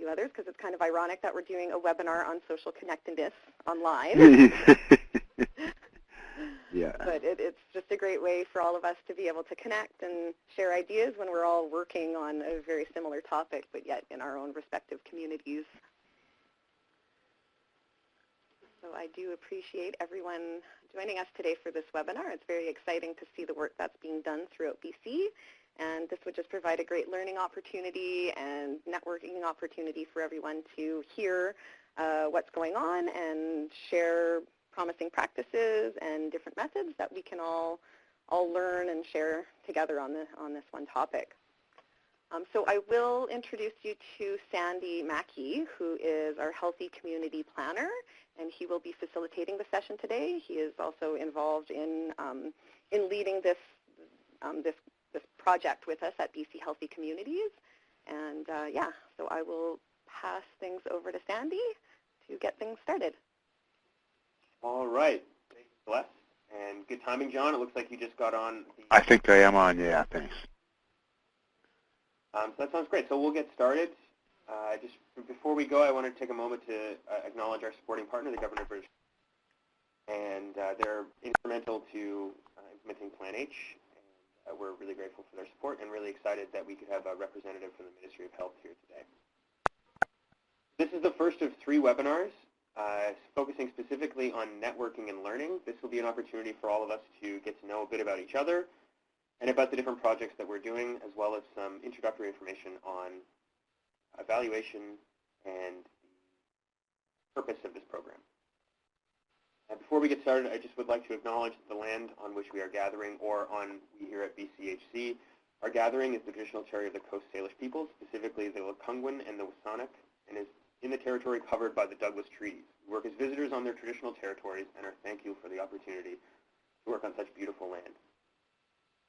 few others, because it's kind of ironic that we're doing a webinar on social connectedness online. Yeah. But it's just a great way for all of us to be able to connect and share ideas when we're all working on a very similar topic, but yet in our own respective communities. So I do appreciate everyone joining us today for this webinar. It's very exciting to see the work that's being done throughout BC, and this would just provide a great learning opportunity and networking opportunity for everyone to hear what's going on and share promising practices and different methods that we can all learn and share together on this one topic. So I will introduce you to Sandy Mackey, who is our Healthy Community Planner, and he will be facilitating the session today. He is also involved in leading this project with us at BC Healthy Communities. And yeah, so I will pass things over to Sandy to get things started. All right. Thanks, Celeste. And good timing, John. It looks like you just got on. I think I am on, yeah, thanks. So that sounds great. So we'll get started. Just before we go, I want to take a moment to acknowledge our supporting partner, the Government of British Columbia. And they're instrumental to implementing PlanH. And we're really grateful for their support and really excited that we could have a representative from the Ministry of Health here today. This is the first of 3 webinars. Focusing specifically on networking and learning. This will be an opportunity for all of us to get to know a bit about each other and about the different projects that we're doing, as well as some introductory information on evaluation and the purpose of this program. Before we get started, I just would like to acknowledge the land on which we are gathering, or on we here at BCHC are gathering, is the traditional territory of the Coast Salish peoples, specifically the Lekwungen and the Wasanic, and is in the territory covered by the Douglas Treaties. We work as visitors on their traditional territories and are thankful for the opportunity to work on such beautiful land.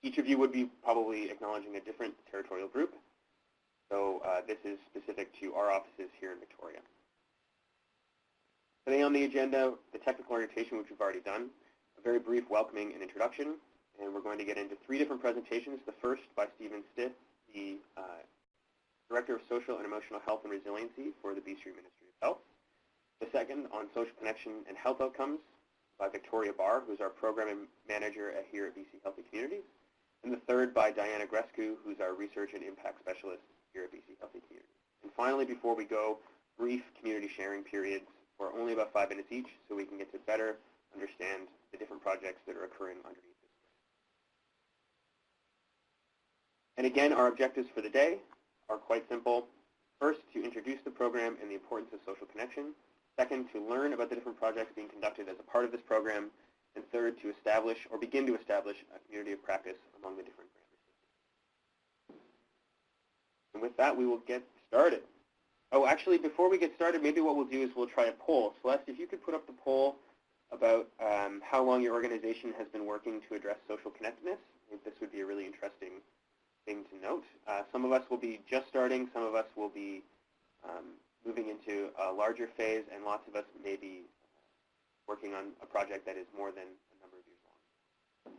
Each of you would be probably acknowledging a different territorial group, so this is specific to our offices here in Victoria. Today on the agenda, the technical orientation, which we've already done, a very brief welcoming and introduction, and we're going to get into 3 different presentations. The first by Stephen Stith, the Director of Social and Emotional Health and Resiliency for the BC Ministry of Health. The second on social connection and health outcomes by Victoria Barr, who's our program manager here at BC Healthy Communities. And the third by Diana Grescu, who's our research and impact specialist here at BC Healthy Communities. And finally, before we go, brief community sharing periods for only about 5 minutes each, so we can get to better understand the different projects that are occurring underneath this. And again, our objectives for the day are quite simple. First, to introduce the program and the importance of social connection. Second, to learn about the different projects being conducted as a part of this program. And third, to establish or begin to establish a community of practice among the different grant recipients. And with that, we will get started. Oh, actually, before we get started, maybe what we'll do is we'll try a poll. Celeste, if you could put up the poll about how long your organization has been working to address social connectedness. I think this would be a really interesting thing to note. Some of us will be just starting, some of us will be moving into a larger phase, and lots of us may be working on a project that is more than a number of years long.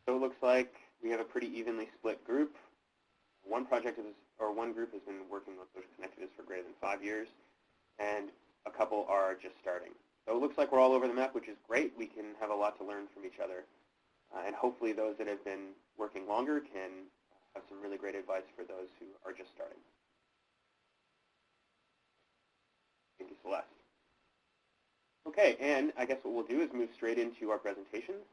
So it looks like we have a pretty evenly split group. One group has been working on social connectedness for greater than 5 years, and a couple are just starting. So it looks like we're all over the map, which is great. We can have a lot to learn from each other. And hopefully those that have been working longer can have some really great advice for those who are just starting. Thank you, Celeste. Okay, and I guess what we'll do is move straight into our presentations.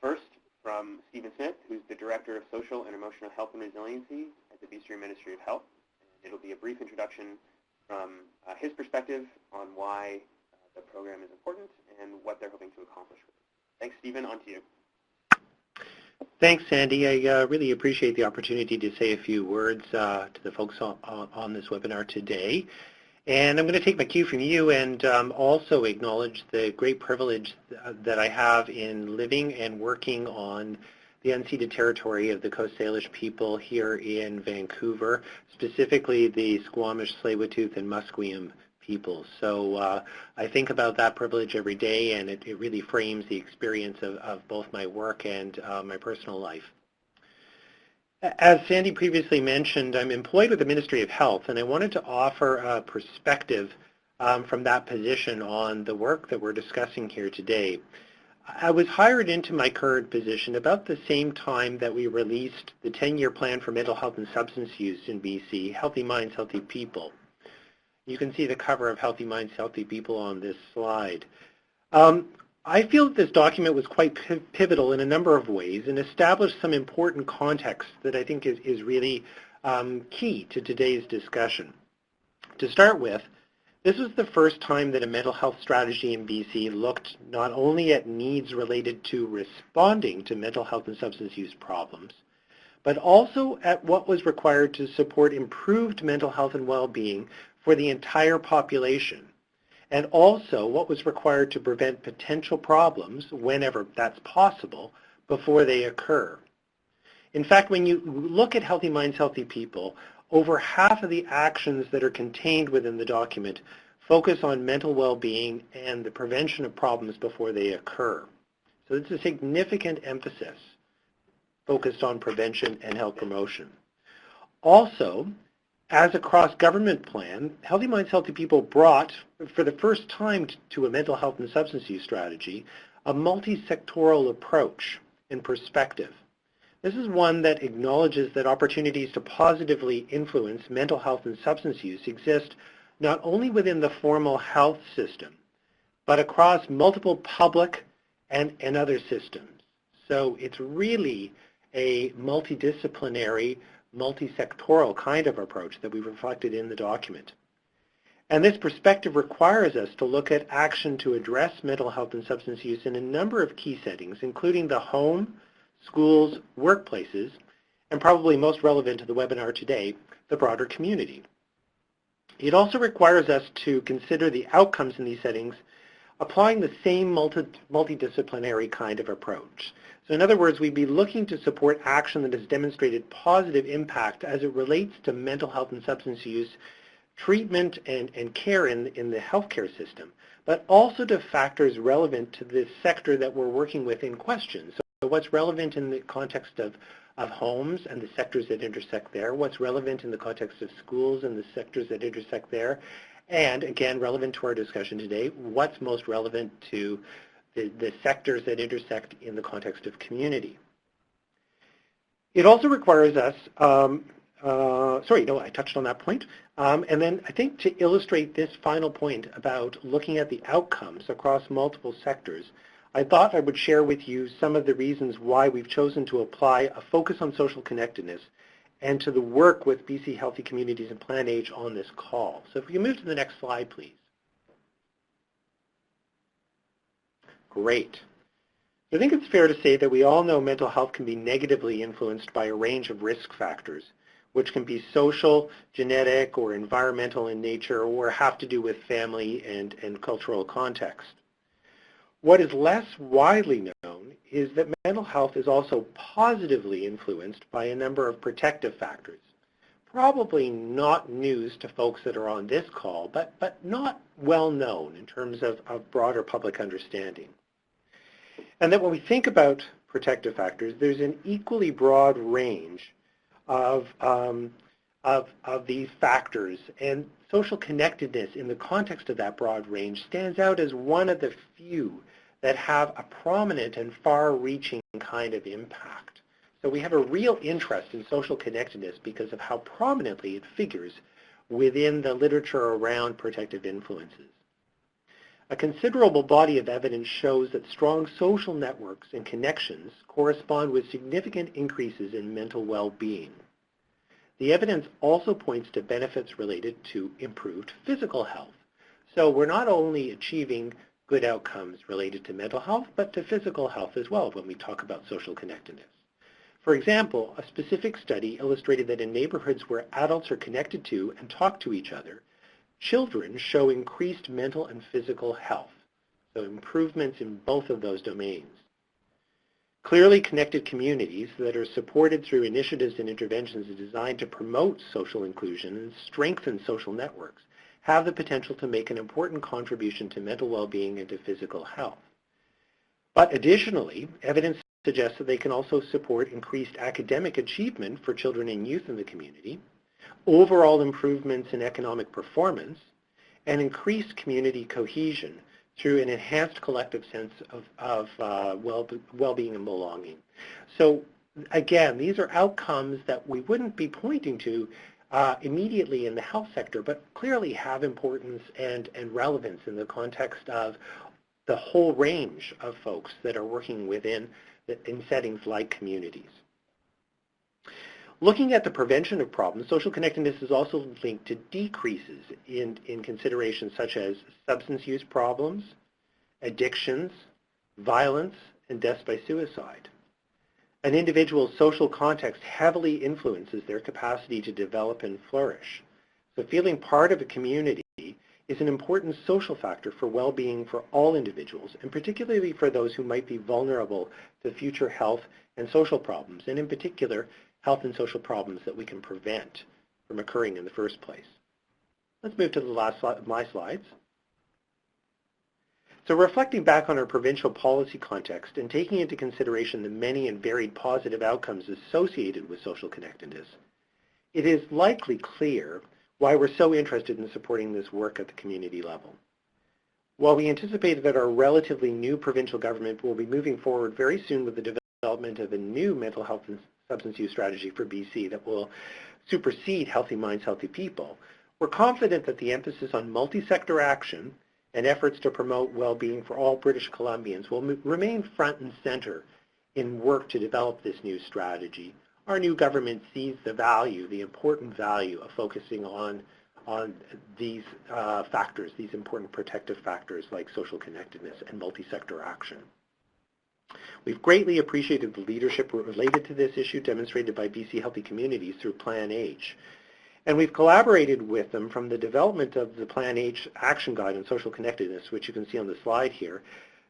First, from Stephen Smith, who's the Director of Social and Emotional Health and Resiliency at the BC Ministry of Health. And it'll be a brief introduction from his perspective on why the program is important and what they're hoping to accomplish with it. Thanks, Stephen. On to you. Thanks, Sandy. I really appreciate the opportunity to say a few words to the folks on this webinar today. And I'm going to take my cue from you and also acknowledge the great privilege that I have in living and working on the unceded territory of the Coast Salish people here in Vancouver, specifically the Squamish, Tsleil-Waututh, and Musqueam people. So I think about that privilege every day, and it really frames the experience of both my work and my personal life. As Sandy previously mentioned, I'm employed with the Ministry of Health, and I wanted to offer a perspective from that position on the work that we're discussing here today. I was hired into my current position about the same time that we released the 10-year plan for mental health and substance use in BC, Healthy Minds, Healthy People. You can see the cover of Healthy Minds, Healthy People on this slide. I feel that this document was quite pivotal in a number of ways and established some important context that I think is really key to today's discussion. To start with, this was the first time that a mental health strategy in BC looked not only at needs related to responding to mental health and substance use problems, but also at what was required to support improved mental health and well-being for the entire population, and also what was required to prevent potential problems, whenever that's possible, before they occur. In fact, when you look at Healthy Minds, Healthy People, over half of the actions that are contained within the document focus on mental well-being and the prevention of problems before they occur. So it's a significant emphasis focused on prevention and health promotion. Also, as a cross-government plan, Healthy Minds, Healthy People brought, for the first time to a mental health and substance use strategy, a multi-sectoral approach and perspective. This is one that acknowledges that opportunities to positively influence mental health and substance use exist not only within the formal health system, but across multiple public and other systems. So it's really a multidisciplinary, multi-sectoral kind of approach that we've reflected in the document. And this perspective requires us to look at action to address mental health and substance use in a number of key settings, including the home, schools, workplaces, and probably most relevant to the webinar today, the broader community. It also requires us to consider the outcomes in these settings applying the same multidisciplinary kind of approach. So in other words, we'd be looking to support action that has demonstrated positive impact as it relates to mental health and substance use, treatment and care in the healthcare system, but also to factors relevant to the sector that we're working with in question. So what's relevant in the context of homes and the sectors that intersect there, what's relevant in the context of schools and the sectors that intersect there, and again, relevant to our discussion today, what's most relevant to the sectors that intersect in the context of community. It also requires us, I touched on that point. And then I think to illustrate this final point about looking at the outcomes across multiple sectors, I thought I would share with you some of the reasons why we've chosen to apply a focus on social connectedness and to the work with BC Healthy Communities and PlanH on this call. So if we can move to the next slide, please. Great. I think it's fair to say that we all know mental health can be negatively influenced by a range of risk factors, which can be social, genetic, or environmental in nature, or have to do with family and cultural context. What is less widely known is that mental health is also positively influenced by a number of protective factors. Probably not news to folks that are on this call, but not well known in terms of broader public understanding. And that when we think about protective factors, there's an equally broad range of these factors, and social connectedness in the context of that broad range stands out as one of the few that have a prominent and far-reaching kind of impact. So we have a real interest in social connectedness because of how prominently it figures within the literature around protective influences. A considerable body of evidence shows that strong social networks and connections correspond with significant increases in mental well-being. The evidence also points to benefits related to improved physical health. So we're not only achieving good outcomes related to mental health, but to physical health as well when we talk about social connectedness. For example, a specific study illustrated that in neighborhoods where adults are connected to and talk to each other, children show increased mental and physical health, so improvements in both of those domains. Clearly connected communities that are supported through initiatives and interventions designed to promote social inclusion and strengthen social networks have the potential to make an important contribution to mental well-being and to physical health. But additionally, evidence suggests that they can also support increased academic achievement for children and youth in the community, overall improvements in economic performance, and increased community cohesion through an enhanced collective sense of well-being and belonging. So again, these are outcomes that we wouldn't be pointing to immediately in the health sector, but clearly have importance and relevance in the context of the whole range of folks that are working in settings like communities. Looking at the prevention of problems, social connectedness is also linked to decreases in considerations such as substance use problems, addictions, violence, and deaths by suicide. An individual's social context heavily influences their capacity to develop and flourish. So feeling part of a community is an important social factor for well-being for all individuals, and particularly for those who might be vulnerable to future health and social problems, and in particular, health and social problems that we can prevent from occurring in the first place. Let's move to the last slide, my slides. So reflecting back on our provincial policy context and taking into consideration the many and varied positive outcomes associated with social connectedness, it is likely clear why we're so interested in supporting this work at the community level. While we anticipate that our relatively new provincial government will be moving forward very soon with the development of a new mental health and substance use strategy for BC that will supersede Healthy Minds, Healthy People, we're confident that the emphasis on multi-sector action and efforts to promote well-being for all British Columbians will remain front and center in work to develop this new strategy. Our new government sees the value, the important value of focusing on these factors, these important protective factors like social connectedness and multi-sector action. We've greatly appreciated the leadership related to this issue demonstrated by BC Healthy Communities through PlanH. And we've collaborated with them from the development of the PlanH Action Guide on Social Connectedness, which you can see on the slide here,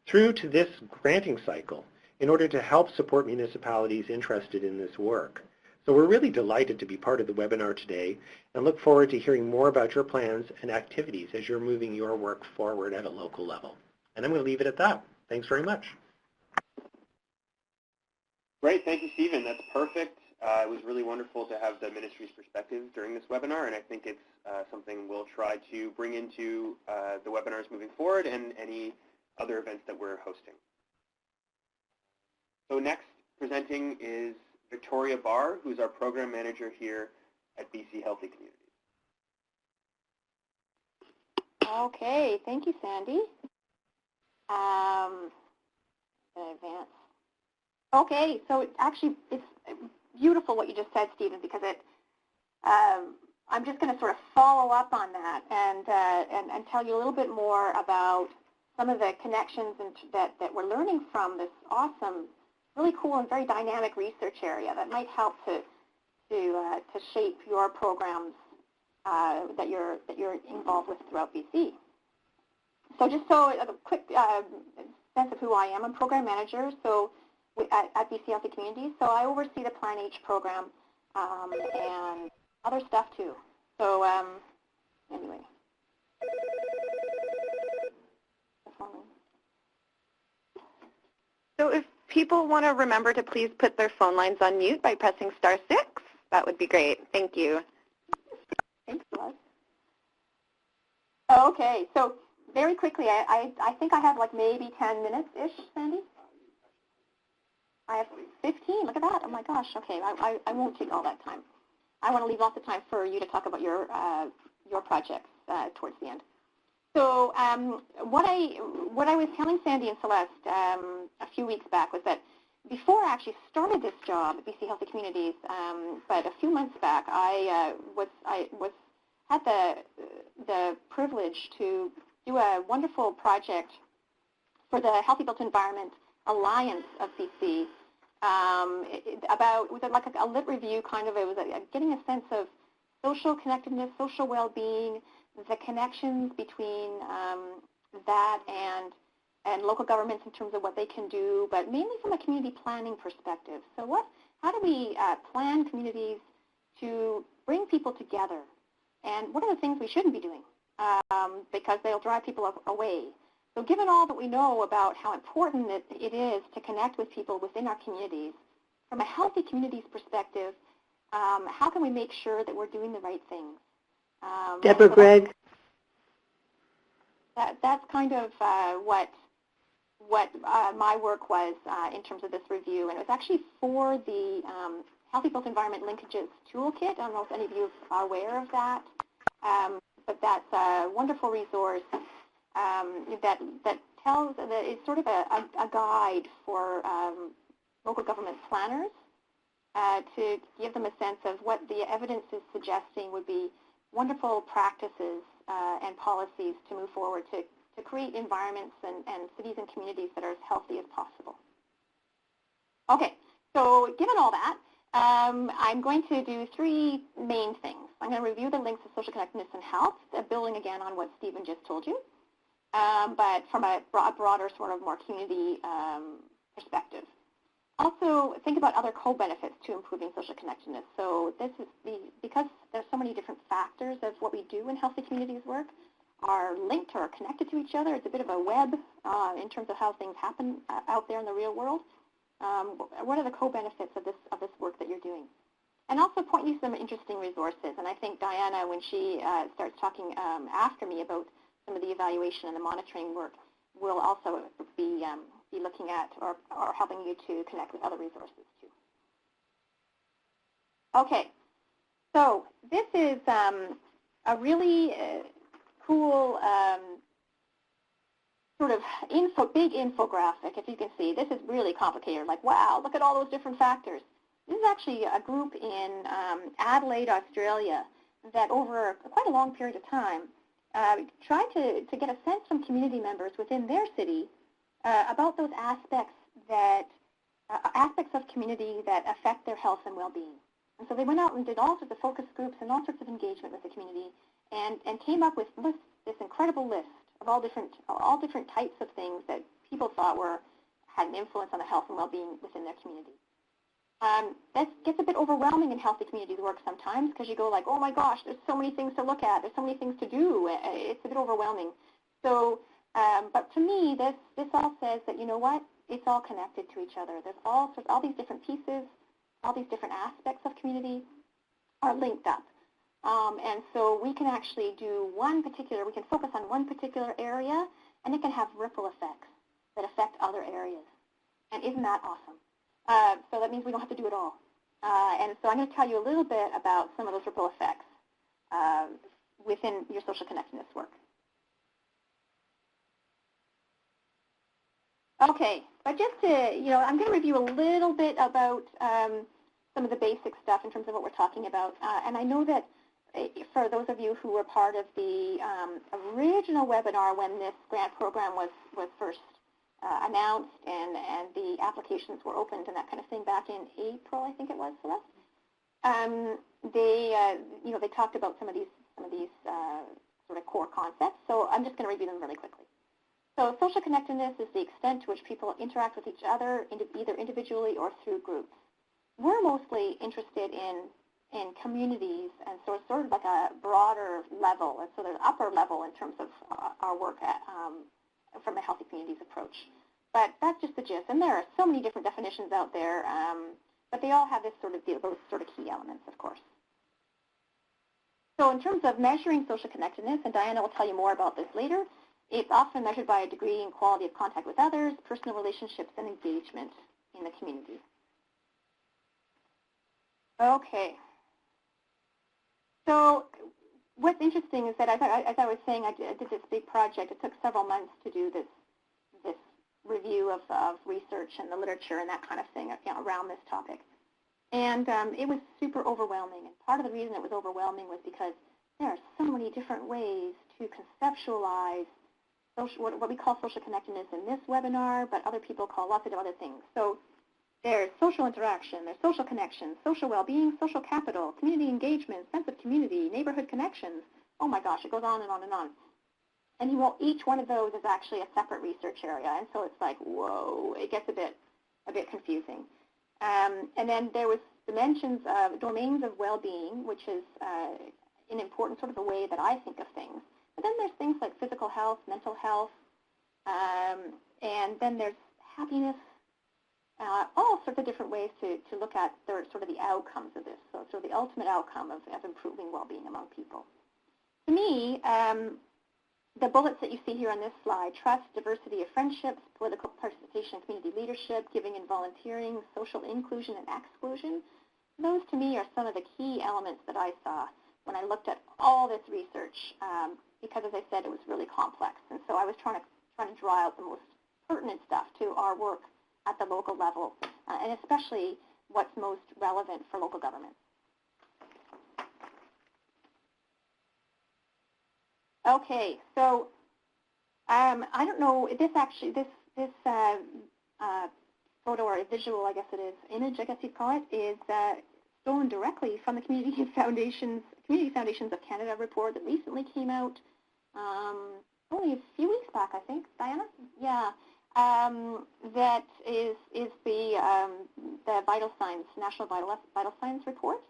through to this granting cycle in order to help support municipalities interested in this work. So we're really delighted to be part of the webinar today and look forward to hearing more about your plans and activities as you're moving your work forward at a local level. And I'm going to leave it at that. Thanks very much. Great, thank you, Stephen. That's perfect. It was really wonderful to have the ministry's perspective during this webinar, and I think it's something we'll try to bring into the webinars moving forward and any other events that we're hosting. So next presenting is Victoria Barr, who's our program manager here at BC Healthy Communities. Okay, thank you, Sandy. Advance. Okay, so actually it's beautiful what you just said, Stephen, because I'm just going to sort of follow up on that and tell you a little bit more about some of the connections that we're learning from this awesome, really cool and very dynamic research area that might help to shape your programs that you're involved with throughout BC. So just so a quick sense of who I am, I'm program manager. So at BC Healthy Communities, so I oversee the PlanH program and other stuff too. So anyway. So if people want to remember to please put their phone lines on mute by pressing *6, that would be great. Thank you. Thanks, Buzz. Okay, so very quickly, I think I have like maybe 10 minutes-ish, Sandy? I have 15. Look at that. Oh, my gosh. Okay, I won't take all that time. I want to leave lots of time for you to talk about your projects towards the end. So what I was telling Sandy and Celeste a few weeks back was that before I actually started this job at BC Healthy Communities, but a few months back, I had the privilege to do a wonderful project for the Healthy Built Environment Alliance of BC. It was like a lit review kind of. It was getting a sense of social connectedness, social well-being, the connections between that and local governments in terms of what they can do, but mainly from a community planning perspective. So how do we plan communities to bring people together? And what are the things we shouldn't be doing because they'll drive people away? So given all that we know about how important it is to connect with people within our communities, from a healthy communities perspective, how can we make sure that we're doing the right things? Deborah Gregg. That's kind of what my work was in terms of this review, and it was actually for the Healthy Built Environment Linkages Toolkit. I don't know if any of you are aware of that, but that's a wonderful resource that tells that it's sort of a guide for local government planners to give them a sense of what the evidence is suggesting would be wonderful practices and policies to move forward to create environments and cities and communities that are as healthy as possible. Okay, so given all that, I'm going to do three main things. I'm going to review the links of social connectedness and health, building again on what Stephen just told you, but from a broader sort of more community perspective. Also, think about other co-benefits to improving social connectedness. So this is because there's so many different factors of what we do in healthy communities work are linked or are connected to each other. It's a bit of a web in terms of how things happen out there in the real world. What are the co-benefits of this work that you're doing? And also point you to some interesting resources. And I think Diana, when she starts talking after me about some of the evaluation and the monitoring work, will also be looking at or helping you to connect with other resources too. Okay, so this is a really cool sort of big infographic. If you can see, this is really complicated. Like, wow, look at all those different factors. This is actually a group in Adelaide, Australia, that over quite a long period of time tried to get a sense from community members within their city about those aspects of community that affect their health and well-being. And so they went out and did all sorts of focus groups and all sorts of engagement with the community, and came up with this incredible list of all different types of things that people thought had an influence on the health and well-being within their community. That gets a bit overwhelming in healthy communities work sometimes, because you go like, oh my gosh, there's so many things to look at, there's so many things to do. It's a bit overwhelming. So, but to me, this all says that, you know what, it's all connected to each other. There's all these different pieces, all these different aspects of community are linked up. And so we can actually we can focus on one particular area, and it can have ripple effects that affect other areas. And isn't that awesome? So that means we don't have to do it all. And so I'm going to tell you a little bit about some of those ripple effects within your social connectedness work. Okay, but just to, I'm going to review a little bit about some of the basic stuff in terms of what we're talking about. And I know that for those of you who were part of the original webinar when this grant program was first announced and the applications were opened and that kind of thing back in April, I think it was, Celeste. They talked about some of these sort of core concepts. So I'm just going to review them really quickly. So social connectedness is the extent to which people interact with each other, either individually or through groups. We're mostly interested in communities, and so it's sort of like a broader level, and so there's upper level in terms of our work from a healthy communities approach. But that's just the gist, and there are so many different definitions out there, but they all have those sort of key elements, of course. So in terms of measuring social connectedness, and Diana will tell you more about this later, it's often measured by a degree in quality of contact with others, personal relationships, and engagement in the community. Okay. So what's interesting is that, as I was saying, I did this big project. It took several months to do this review of research and the literature and that kind of thing around this topic. And it was super overwhelming. And part of the reason it was overwhelming was because there are so many different ways to conceptualize what we call social connectedness in this webinar, but other people call lots of other things. So there's social interaction, there's social connections, social well-being, social capital, community engagement, sense of community, neighborhood connections. Oh my gosh, it goes on and on and on. And each one of those is actually a separate research area, and so it's like, whoa, it gets a bit confusing. And then there was dimensions of domains of well-being, which is an important sort of a way that I think of things. But then there's things like physical health, mental health, And then there's happiness, all sorts of different ways to look at sort of the outcomes of this, so the ultimate outcome of improving well-being among people. To me, the bullets that you see here on this slide, trust, diversity of friendships, political participation, community leadership, giving and volunteering, social inclusion and exclusion, those to me are some of the key elements that I saw when I looked at all this research, because as I said, it was really complex. And so I was trying to draw out the most pertinent stuff to our work at the local level, and especially what's most relevant for local governments. Okay, so I don't know, this photo or visual, I guess it is, image, I guess you'd call it, is stolen directly from the Community Foundations of Canada report that recently came out only a few weeks back, I think. Diana? Yeah. That is the Vital Signs, National Vital Signs report.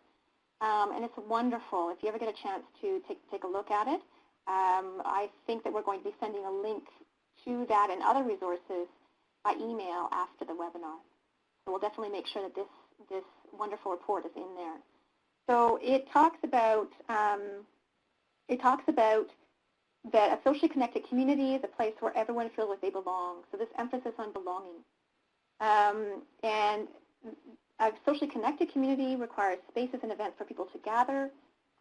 And it's wonderful. If you ever get a chance to take a look at it, I think that we're going to be sending a link to that and other resources by email after the webinar. So we'll definitely make sure that this wonderful report is in there. So it talks about that a socially connected community is a place where everyone feels like they belong. So this emphasis on belonging. And a socially connected community requires spaces and events for people to gather,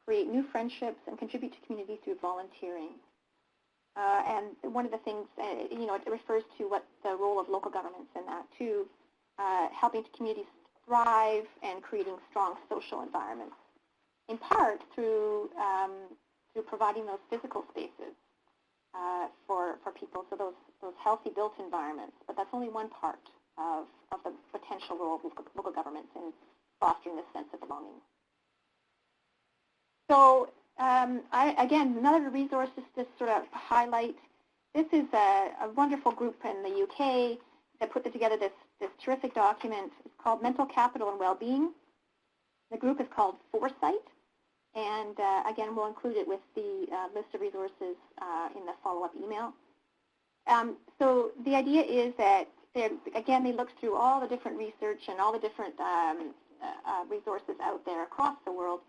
create new friendships, and contribute to community through volunteering. And one of the things, it refers to what the role of local governments in that too, helping communities thrive and creating strong social environments, in part through providing those physical spaces for people, so those healthy built environments. But that's only one part of the potential role of local governments in fostering this sense of belonging. So again, another resource just to sort of highlight, this is a wonderful group in the UK that put together this terrific document. It's called Mental Capital and Wellbeing. The group is called Foresight, and again, we'll include it with the list of resources in the follow-up email. So the idea is that, again, they looked through all the different research and all the different resources out there across the world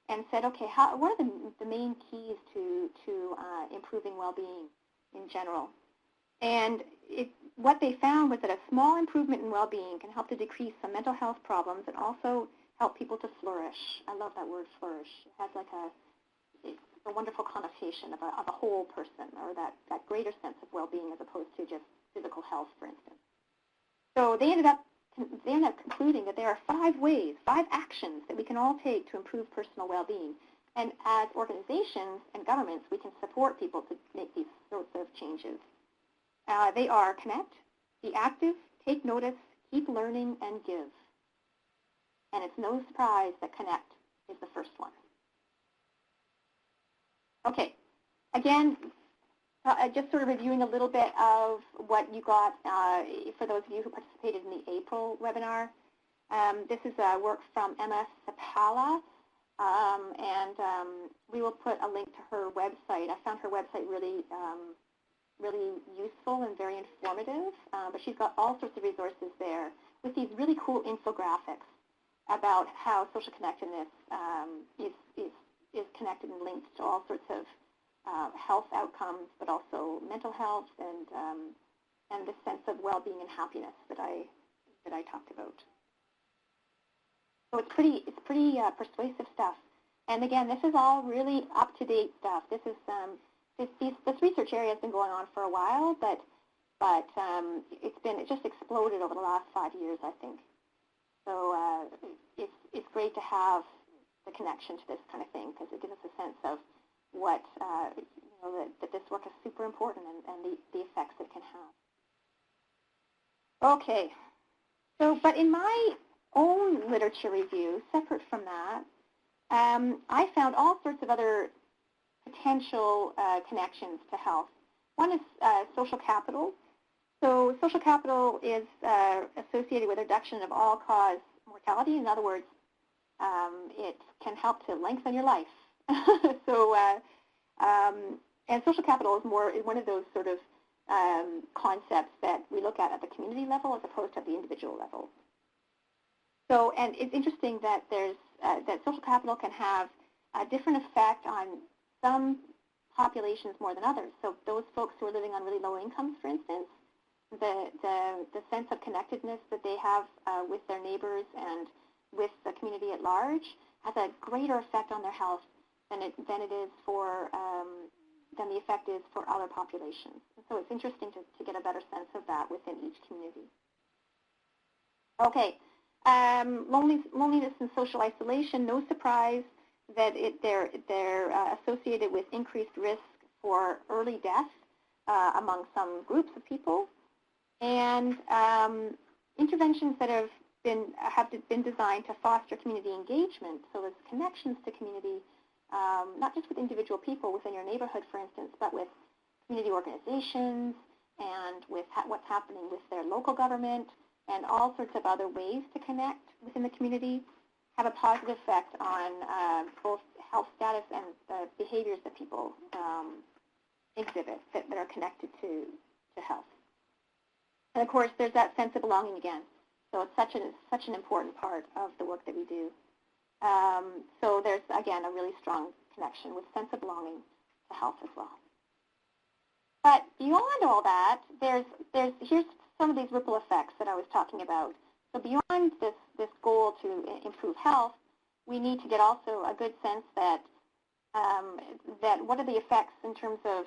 and said, okay, what are the main keys to improving well-being in general? And what they found was that a small improvement in well-being can help to decrease some mental health problems and also help people to flourish. I love that word, flourish. It has like a wonderful connotation of a whole person, or that greater sense of well-being as opposed to just physical health, for instance. So they ended up concluding that there are 5 actions that we can all take to improve personal well-being. And as organizations and governments, we can support people to make these sorts of changes. They are connect, be active, take notice, keep learning, and give. And it's no surprise that connect is the first one. Okay, again, just sort of reviewing a little bit of what you got for those of you who participated in the April webinar. This is work from Emma Sapala, and we will put a link to her website. I found her website really useful and very informative, but she's got all sorts of resources there with these really cool infographics about how social connectedness is connected and linked to all sorts of health outcomes, but also mental health and this sense of well-being and happiness that I talked about. So it's pretty persuasive stuff. And again, this is all really up-to-date stuff. This is this research area has been going on for a while, but it just exploded over the last 5 years, I think. So it's great to have the connection to this kind of thing because it gives us a sense of what that this work is super important and the effects it can have. Okay, so but in my own literature review, separate from that, I found all sorts of other potential connections to health. One is social capital. So social capital is associated with reduction of all-cause mortality. In other words, it can help to lengthen your life. So, and social capital is one of those sort of concepts that we look at the community level as opposed to the individual level. So, and it's interesting that there's that social capital can have a different effect on some populations more than others. So those folks who are living on really low incomes, for instance, the sense of connectedness that they have with their neighbors and with the community at large has a greater effect on their health than the effect is for other populations. And so it's interesting to get a better sense of that within each community. Okay, loneliness and social isolation, no surprise that they're associated with increased risk for early death among some groups of people. And interventions that have been designed to foster community engagement, so there's connections to community, not just with individual people within your neighborhood, for instance, but with community organizations and with what's happening with their local government and all sorts of other ways to connect within the community, have a positive effect on both health status and the behaviors that people exhibit that are connected to health. And of course, there's that sense of belonging again. So it's such an important part of the work that we do. So there's, again, a really strong connection with sense of belonging to health as well. But beyond all that, here's some of these ripple effects that I was talking about. So beyond this goal to improve health, we need to get also a good sense that what are the effects in terms of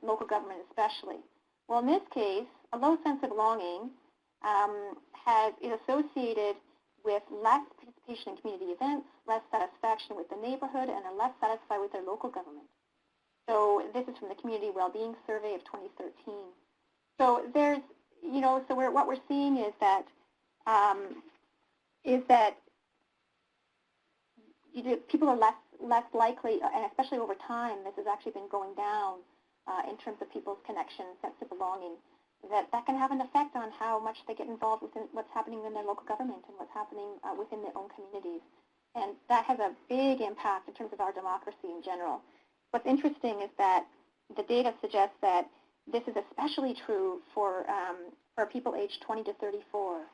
local government especially. Well, in this case, a low sense of belonging is associated with less participation in community events, less satisfaction with the neighborhood, and are less satisfied with their local government. So this is from the Community Wellbeing Survey of 2013. So there's, what we're seeing is that people are less likely, and especially over time, this has actually been going down in terms of people's connection, sense of belonging, that can have an effect on how much they get involved within what's happening in their local government and what's happening within their own communities. And that has a big impact in terms of our democracy in general. What's interesting is that the data suggests that this is especially true for people aged 20 to 34.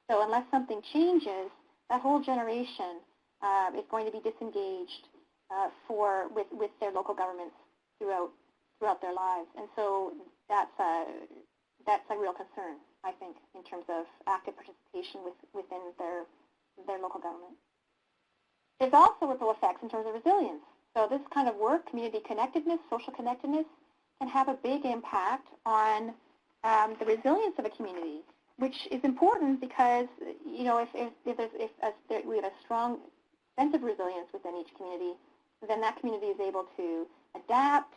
So unless something changes, that whole generation is going to be disengaged with their local governments throughout their lives. And so that's a real concern, I think, in terms of active participation within their local government. There's also ripple effects in terms of resilience. So this kind of work, community connectedness, social connectedness, can have a big impact on the resilience of a community, which is important because, if we have a strong sense of resilience within each community, then that community is able to adapt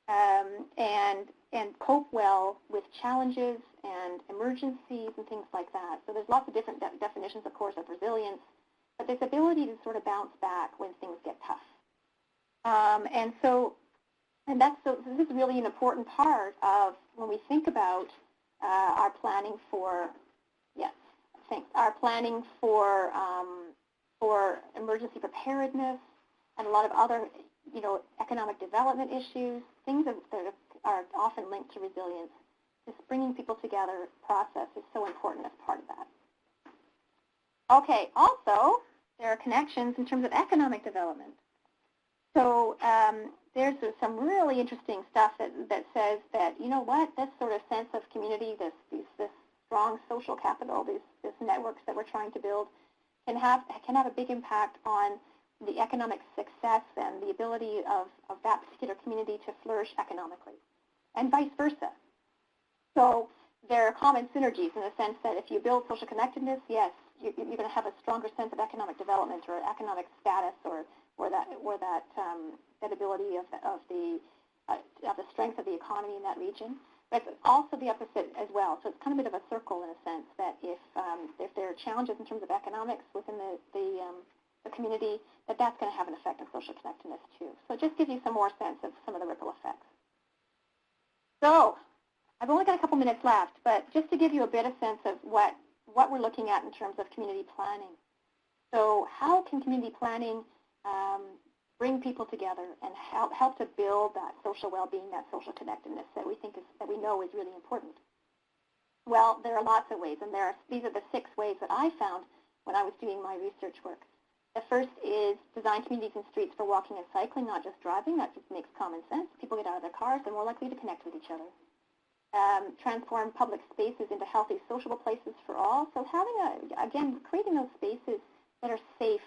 and cope well with challenges and emergencies and things like that. So there's lots of different definitions, of course, of resilience, but this ability to sort of bounce back when things get tough. This is really an important part of when we think about our planning for emergency preparedness and a lot of other economic development issues, things that are often linked to resilience. This bringing people together process is so important as part of that. Okay, also, there are connections in terms of economic development. So there's some really interesting stuff that says that, this sort of sense of community, this strong social capital, these networks that we're trying to build can have a big impact on the economic success and the ability of that particular community to flourish economically, and vice versa. So there are common synergies in the sense that if you build social connectedness, yes, you're going to have a stronger sense of economic development or economic status or that ability of the strength of the economy in that region. But it's also the opposite as well. So it's kind of a bit of a circle in a sense that if there are challenges in terms of economics within the community, that's going to have an effect on social connectedness too. So it just gives you some more sense of some of the ripple effects. So I've only got a couple minutes left, but just to give you a bit of sense of what we're looking at in terms of community planning. So how can community planning bring people together and help to build that social well-being, that social connectedness that we know is really important? Well, there are lots of ways, and these are the 6 ways that I found when I was doing my research work. The first is design communities and streets for walking and cycling, not just driving. That just makes common sense. People get out of their cars, they're more likely to connect with each other. Transform public spaces into healthy, sociable places for all. So having creating those spaces that are safe,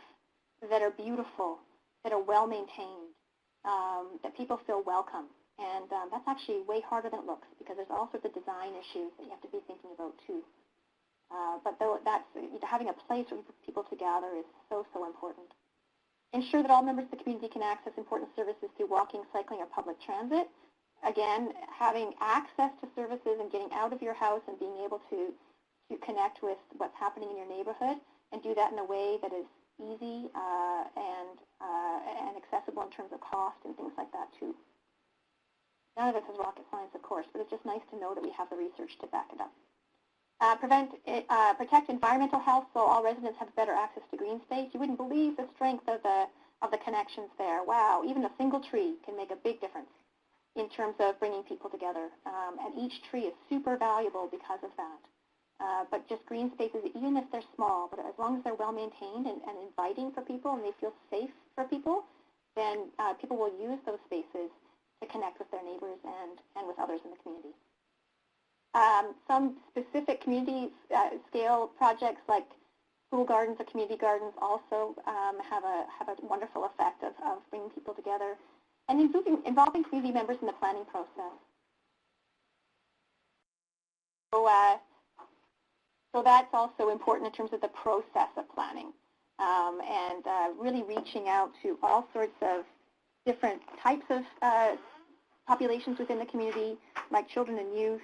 that are beautiful, that are well-maintained, that people feel welcome. And that's actually way harder than it looks because there's all sorts of design issues that you have to be thinking about too. But having a place where people to gather is so, so important. Ensure that all members of the community can access important services through walking, cycling, or public transit. Again, having access to services and getting out of your house and being able to connect with what's happening in your neighborhood and do that in a way that is easy and accessible in terms of cost and things like that too. None of this is rocket science, of course, but it's just nice to know that we have the research to back it up. Protect environmental health so all residents have better access to green space. You wouldn't believe the strength of the connections there. Wow, even a single tree can make a big difference in terms of bringing people together. And each tree is super valuable because of that. But just green spaces, even if they're small, but as long as they're well maintained and inviting for people and they feel safe for people, then people will use those spaces to connect with their neighbors and with others in the community. Some specific community scale projects like school gardens or community gardens also have a wonderful effect of bringing people together and involving community members in the planning process. So that's also important in terms of the process of planning and really reaching out to all sorts of different types of populations within the community, like children and youth,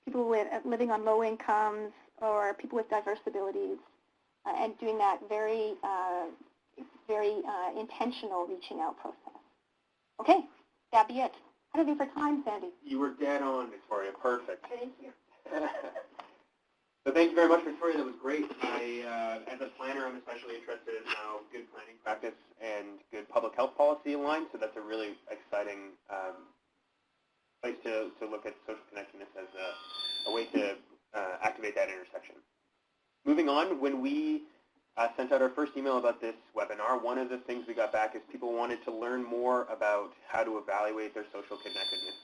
people living on low incomes, or people with diverse abilities, and doing that very intentional reaching out process. Okay, that'd be it. How do I do for time, Sandy? You were dead on, Victoria. Perfect. Thank you. So thank you very much, Victoria. That was great. As a planner, I'm especially interested in how good planning practice and good public health policy align. So that's a really exciting place to look at social connectedness as a way to activate that intersection. Moving on, when we sent out our first email about this webinar, one of the things we got back is people wanted to learn more about how to evaluate their social connectedness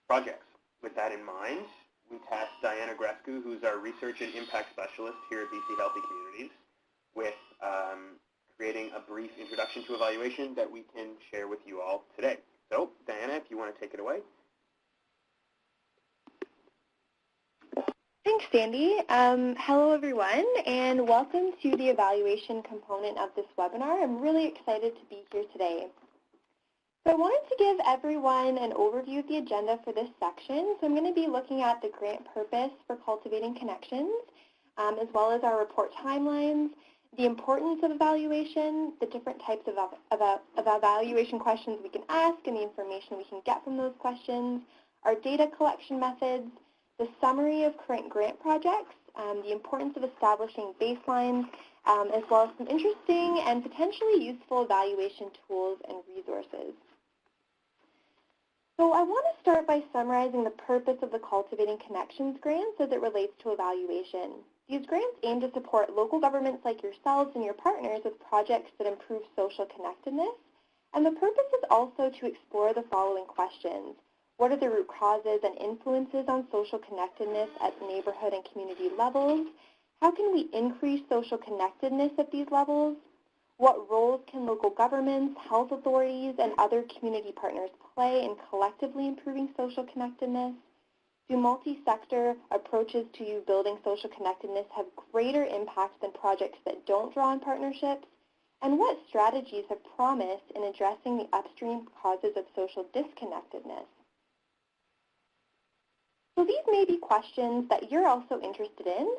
projects. With that in mind, we tasked Diana Grescu, who's our Research and Impact Specialist here at BC Healthy Communities, with creating a brief introduction to evaluation that we can share with you all today. So, Diana, if you want to take it away. Thanks, Sandy. Hello, everyone, and welcome to the evaluation component of this webinar. I'm really excited to be here today. So I wanted to give everyone an overview of the agenda for this section. So I'm going to be looking at the grant purpose for cultivating connections, as well as our report timelines, the importance of evaluation, the different types of evaluation questions we can ask and the information we can get from those questions, our data collection methods, the summary of current grant projects, the importance of establishing baselines, as well as some interesting and potentially useful evaluation tools and resources. So I want to start by summarizing the purpose of the Cultivating Connections grants as it relates to evaluation. These grants aim to support local governments like yourselves and your partners with projects that improve social connectedness. And the purpose is also to explore the following questions. What are the root causes and influences on social connectedness at neighborhood and community levels? How can we increase social connectedness at these levels? What roles can local governments, health authorities, and other community partners play in collectively improving social connectedness? Do multi-sector approaches to building social connectedness have greater impact than projects that don't draw on partnerships? And what strategies have promise in addressing the upstream causes of social disconnectedness? So these may be questions that you're also interested in,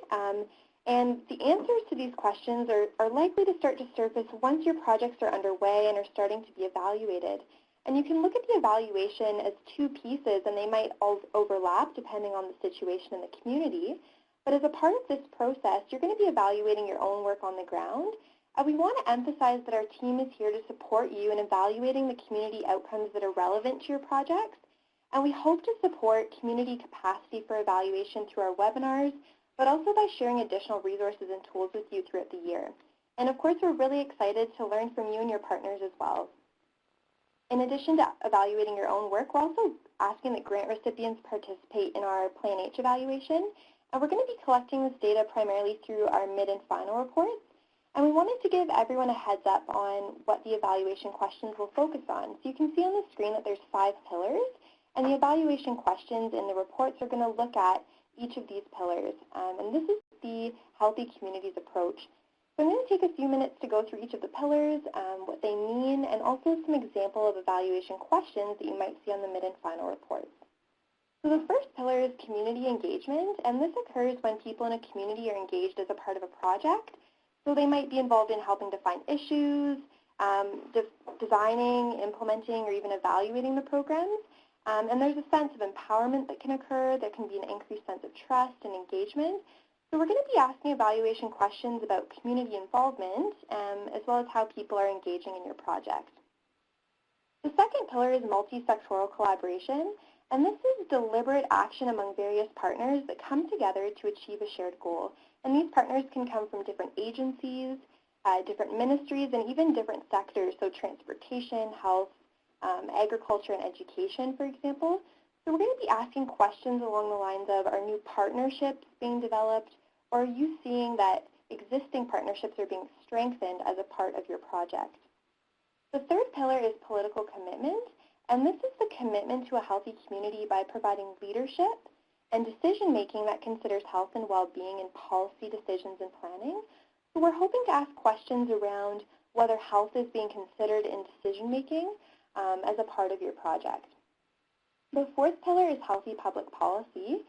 and the answers to these questions are likely to start to surface once your projects are underway and are starting to be evaluated. And you can look at the evaluation as two pieces, and they might all overlap depending on the situation in the community. But as a part of this process, you're going to be evaluating your own work on the ground, We want to emphasize that our team is here to support you in evaluating the community outcomes that are relevant to your projects, and we hope to support community capacity for evaluation through our webinars, but also by sharing additional resources and tools with you throughout the year. And of course, we're really excited to learn from you and your partners as well. In addition to evaluating your own work, we're also asking that grant recipients participate in our PlanH evaluation, and we're going to be collecting this data primarily through our mid and final reports. And we wanted to give everyone a heads up on what the evaluation questions will focus on. So you can see on the screen that there's 5 pillars, and the evaluation questions in the reports are going to look at each of these pillars. And this is the Healthy Communities approach. So I'm going to take a few minutes to go through each of the pillars, what they mean, and also some example of evaluation questions that you might see on the mid and final reports. So the first pillar is community engagement, and this occurs when people in a community are engaged as a part of a project. So they might be involved in helping define issues, designing, implementing, or even evaluating the programs. And there's a sense of empowerment that can occur. There can be an increased sense of trust and engagement. So we're going to be asking evaluation questions about community involvement, as well as how people are engaging in your project. The second pillar is multi-sectoral collaboration, and this is deliberate action among various partners that come together to achieve a shared goal. And these partners can come from different agencies, different ministries, and even different sectors, so transportation, health, agriculture, and education, for example. So we're going to be asking questions along the lines of, are new partnerships being developed, or are you seeing that existing partnerships are being strengthened as a part of your project? The third pillar is political commitment, and this is the commitment to a healthy community by providing leadership and decision-making that considers health and well-being in policy decisions and planning. So we're hoping to ask questions around whether health is being considered in decision-making as a part of your project. The fourth pillar is healthy public policy.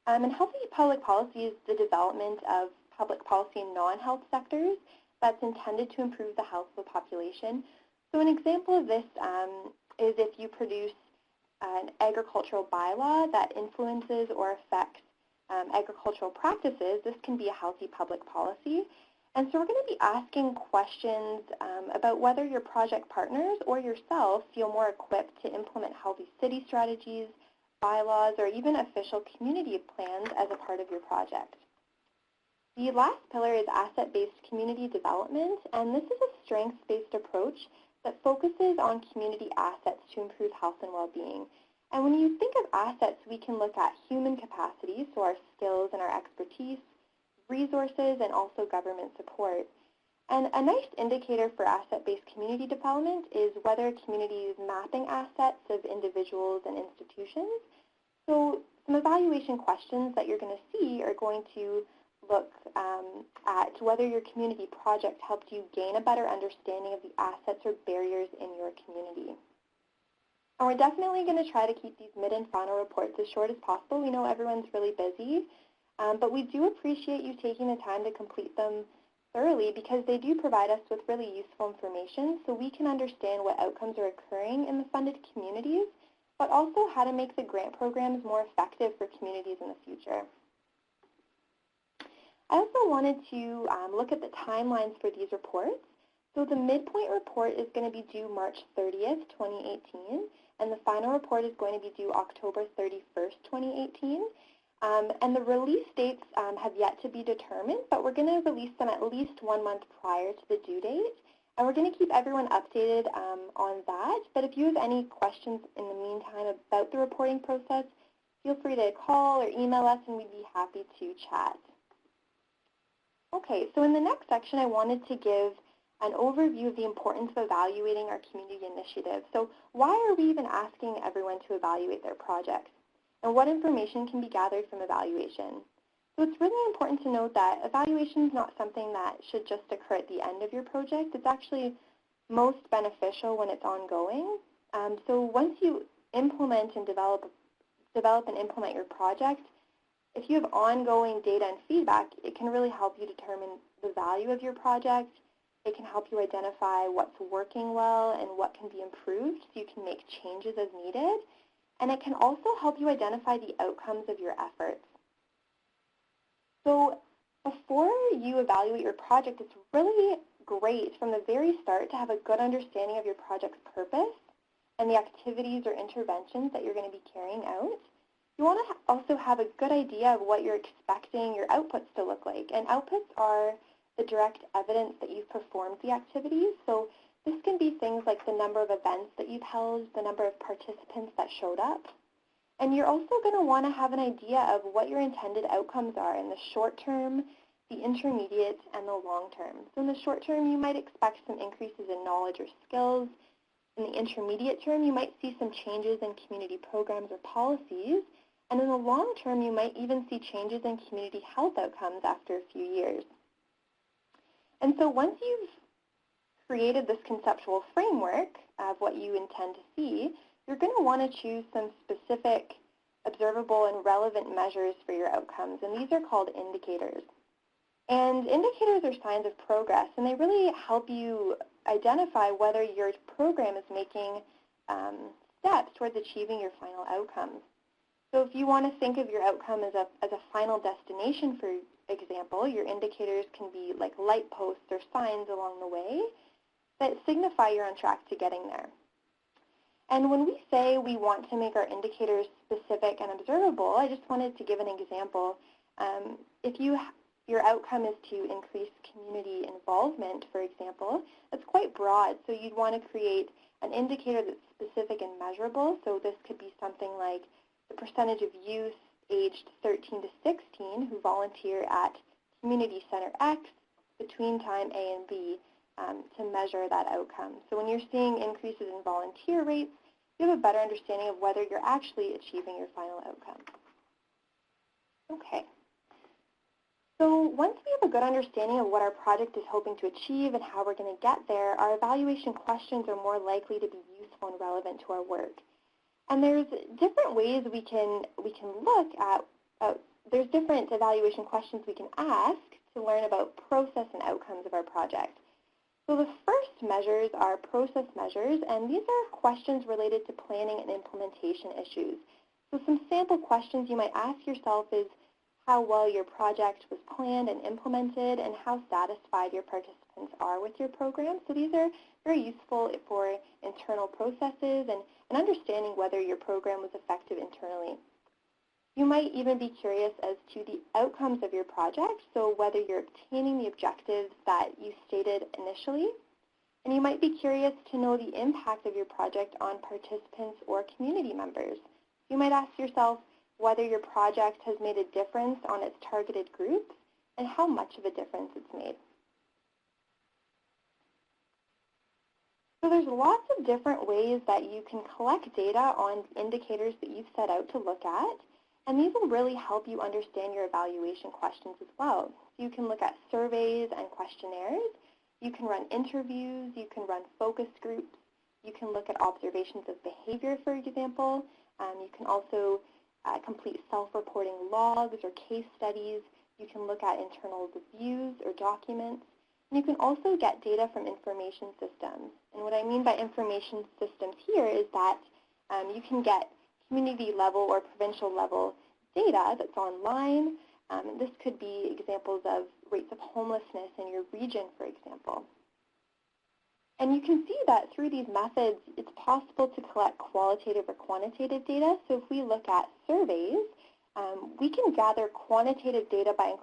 And healthy public policy is the development of public policy in non-health sectors that's intended to improve the health of the population. So an example of this is if you produce an agricultural bylaw that influences or affects agricultural practices, this can be a healthy public policy. And so we're going to be asking questions about whether your project partners or yourself feel more equipped to implement healthy city strategies, bylaws, or even official community plans as a part of your project. The last pillar is asset-based community development, and this is a strengths-based approach that focuses on community assets to improve health and well-being. And when you think of assets, we can look at human capacity, so our skills and our expertise, resources, and also government support. And a nice indicator for asset-based community development is whether a community is mapping assets of individuals and institutions. So some evaluation questions that you're going to see are going to look at whether your community project helped you gain a better understanding of the assets or barriers in your community. And we're definitely going to try to keep these mid and final reports as short as possible. We know everyone's really busy, but we do appreciate you taking the time to complete them thoroughly because they do provide us with really useful information so we can understand what outcomes are occurring in the funded communities, but also how to make the grant programs more effective for communities in the future. I also wanted to look at the timelines for these reports. So the midpoint report is going to be due March 30th, 2018, and the final report is going to be due October 31st, 2018. And the release dates have yet to be determined, but we're going to release them at least 1 month prior to the due date. And we're going to keep everyone updated on that. But if you have any questions in the meantime about the reporting process, feel free to call or email us, and we'd be happy to chat. Okay, so in the next section, I wanted to give an overview of the importance of evaluating our community initiatives. So why are we even asking everyone to evaluate their projects? And what information can be gathered from evaluation? So it's really important to note that evaluation is not something that should just occur at the end of your project. It's actually most beneficial when it's ongoing. So once you implement and develop and implement your project, if you have ongoing data and feedback, it can really help you determine the value of your project. It can help you identify what's working well and what can be improved so you can make changes as needed. And it can also help you identify the outcomes of your efforts. So before you evaluate your project, it's really great from the very start to have a good understanding of your project's purpose and the activities or interventions that you're going to be carrying out. You want to also have a good idea of what you're expecting your outputs to look like. And outputs are the direct evidence that you've performed the activities. So this can be things like the number of events that you've held, the number of participants that showed up. And you're also going to want to have an idea of what your intended outcomes are in the short term, the intermediate, and the long term. So in the short term, you might expect some increases in knowledge or skills. In the intermediate term, you might see some changes in community programs or policies. And in the long term, you might even see changes in community health outcomes after a few years. And so once you've created this conceptual framework of what you intend to see, you're going to want to choose some specific, observable, and relevant measures for your outcomes. And these are called indicators. And indicators are signs of progress, and they really help you identify whether your program is making steps towards achieving your final outcomes. So if you want to think of your outcome as a final destination, for example, your indicators can be like light posts or signs along the way that signify you're on track to getting there. And when we say we want to make our indicators specific and observable, I just wanted to give an example. If your outcome is to increase community involvement, for example, that's quite broad. So you'd want to create an indicator that's specific and measurable. So this could be something like the percentage of youth aged 13 to 16 who volunteer at Community Center X between time A and B to measure that outcome. So when you're seeing increases in volunteer rates, you have a better understanding of whether you're actually achieving your final outcome. Okay. So once we have a good understanding of what our project is hoping to achieve and how we're going to get there, our evaluation questions are more likely to be useful and relevant to our work. And there's different ways we can look at, there's different evaluation questions we can ask to learn about process and outcomes of our project. So the first measures are process measures, and these are questions related to planning and implementation issues. So some sample questions you might ask yourself is how well your project was planned and implemented and how satisfied your participants are with your program. So these are very useful for internal processes and understanding whether your program was effective internally. You might even be curious as to the outcomes of your project, so whether you're obtaining the objectives that you stated initially. And you might be curious to know the impact of your project on participants or community members. You might ask yourself whether your project has made a difference on its targeted groups and how much of a difference it's made. So there's lots of different ways that you can collect data on indicators that you've set out to look at. And these will really help you understand your evaluation questions as well. So you can look at surveys and questionnaires. You can run interviews. You can run focus groups. You can look at observations of behavior, for example. You can also complete self-reporting logs or case studies. You can look at internal reviews or documents. And you can also get data from information systems. And what I mean by information systems here is that you can get community level or provincial level data that's online. And this could be examples of rates of homelessness in your region, for example. And you can see that through these methods, it's possible to collect qualitative or quantitative data. So if we look at surveys, we can gather quantitative data by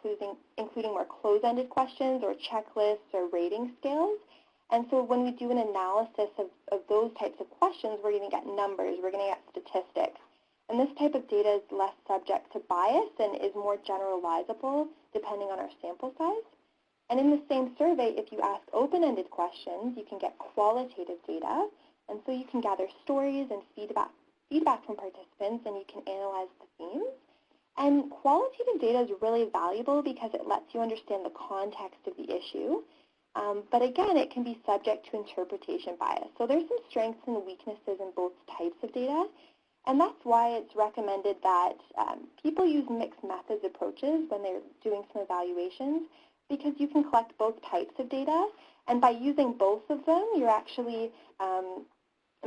including more close-ended questions or checklists or rating scales. And so when we do an analysis of those types of questions, we're going to get numbers, we're going to get statistics. And this type of data is less subject to bias and is more generalizable depending on our sample size. And in the same survey, if you ask open-ended questions, you can get qualitative data. And so you can gather stories and feedback from participants, and you can analyze the themes. And qualitative data is really valuable because it lets you understand the context of the issue. But again, it can be subject to interpretation bias. So there's some strengths and weaknesses in both types of data. And that's why it's recommended that people use mixed methods approaches when they're doing some evaluations, because you can collect both types of data. And by using both of them, you're actually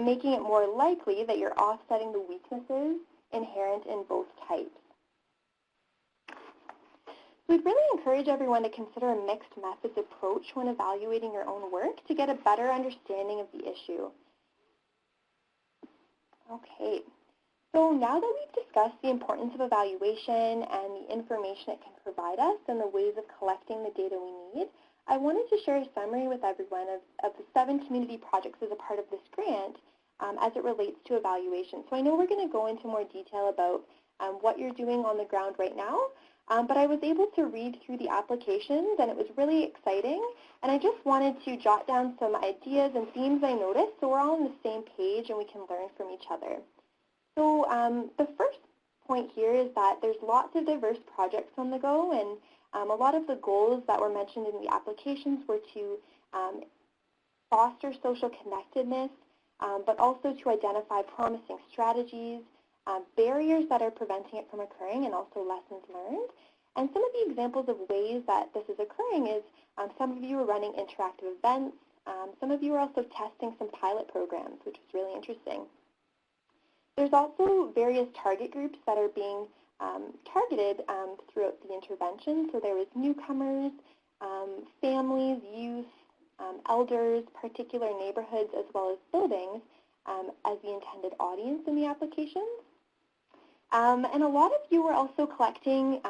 making it more likely that you're offsetting the weaknesses inherent in both types. We'd really encourage everyone to consider a mixed methods approach when evaluating your own work to get a better understanding of the issue. Okay, so now that we've discussed the importance of evaluation and the information it can provide us and the ways of collecting the data we need, I wanted to share a summary with everyone of the 7 community projects as a part of this grant as it relates to evaluation. So I know we're going to go into more detail about what you're doing on the ground right now, but I was able to read through the applications and it was really exciting, and I just wanted to jot down some ideas and themes I noticed so we're all on the same page and we can learn from each other. So the first point here is that there's lots of diverse projects on the go, and a lot of the goals that were mentioned in the applications were to foster social connectedness, but also to identify promising strategies, barriers that are preventing it from occurring, and also lessons learned. And some of the examples of ways that this is occurring is some of you are running interactive events. Some of you are also testing some pilot programs, which is really interesting. There's also various target groups that are being targeted throughout the intervention. So there is newcomers, families, youth, elders, particular neighborhoods, as well as buildings as the intended audience in the applications. And a lot of you were also collecting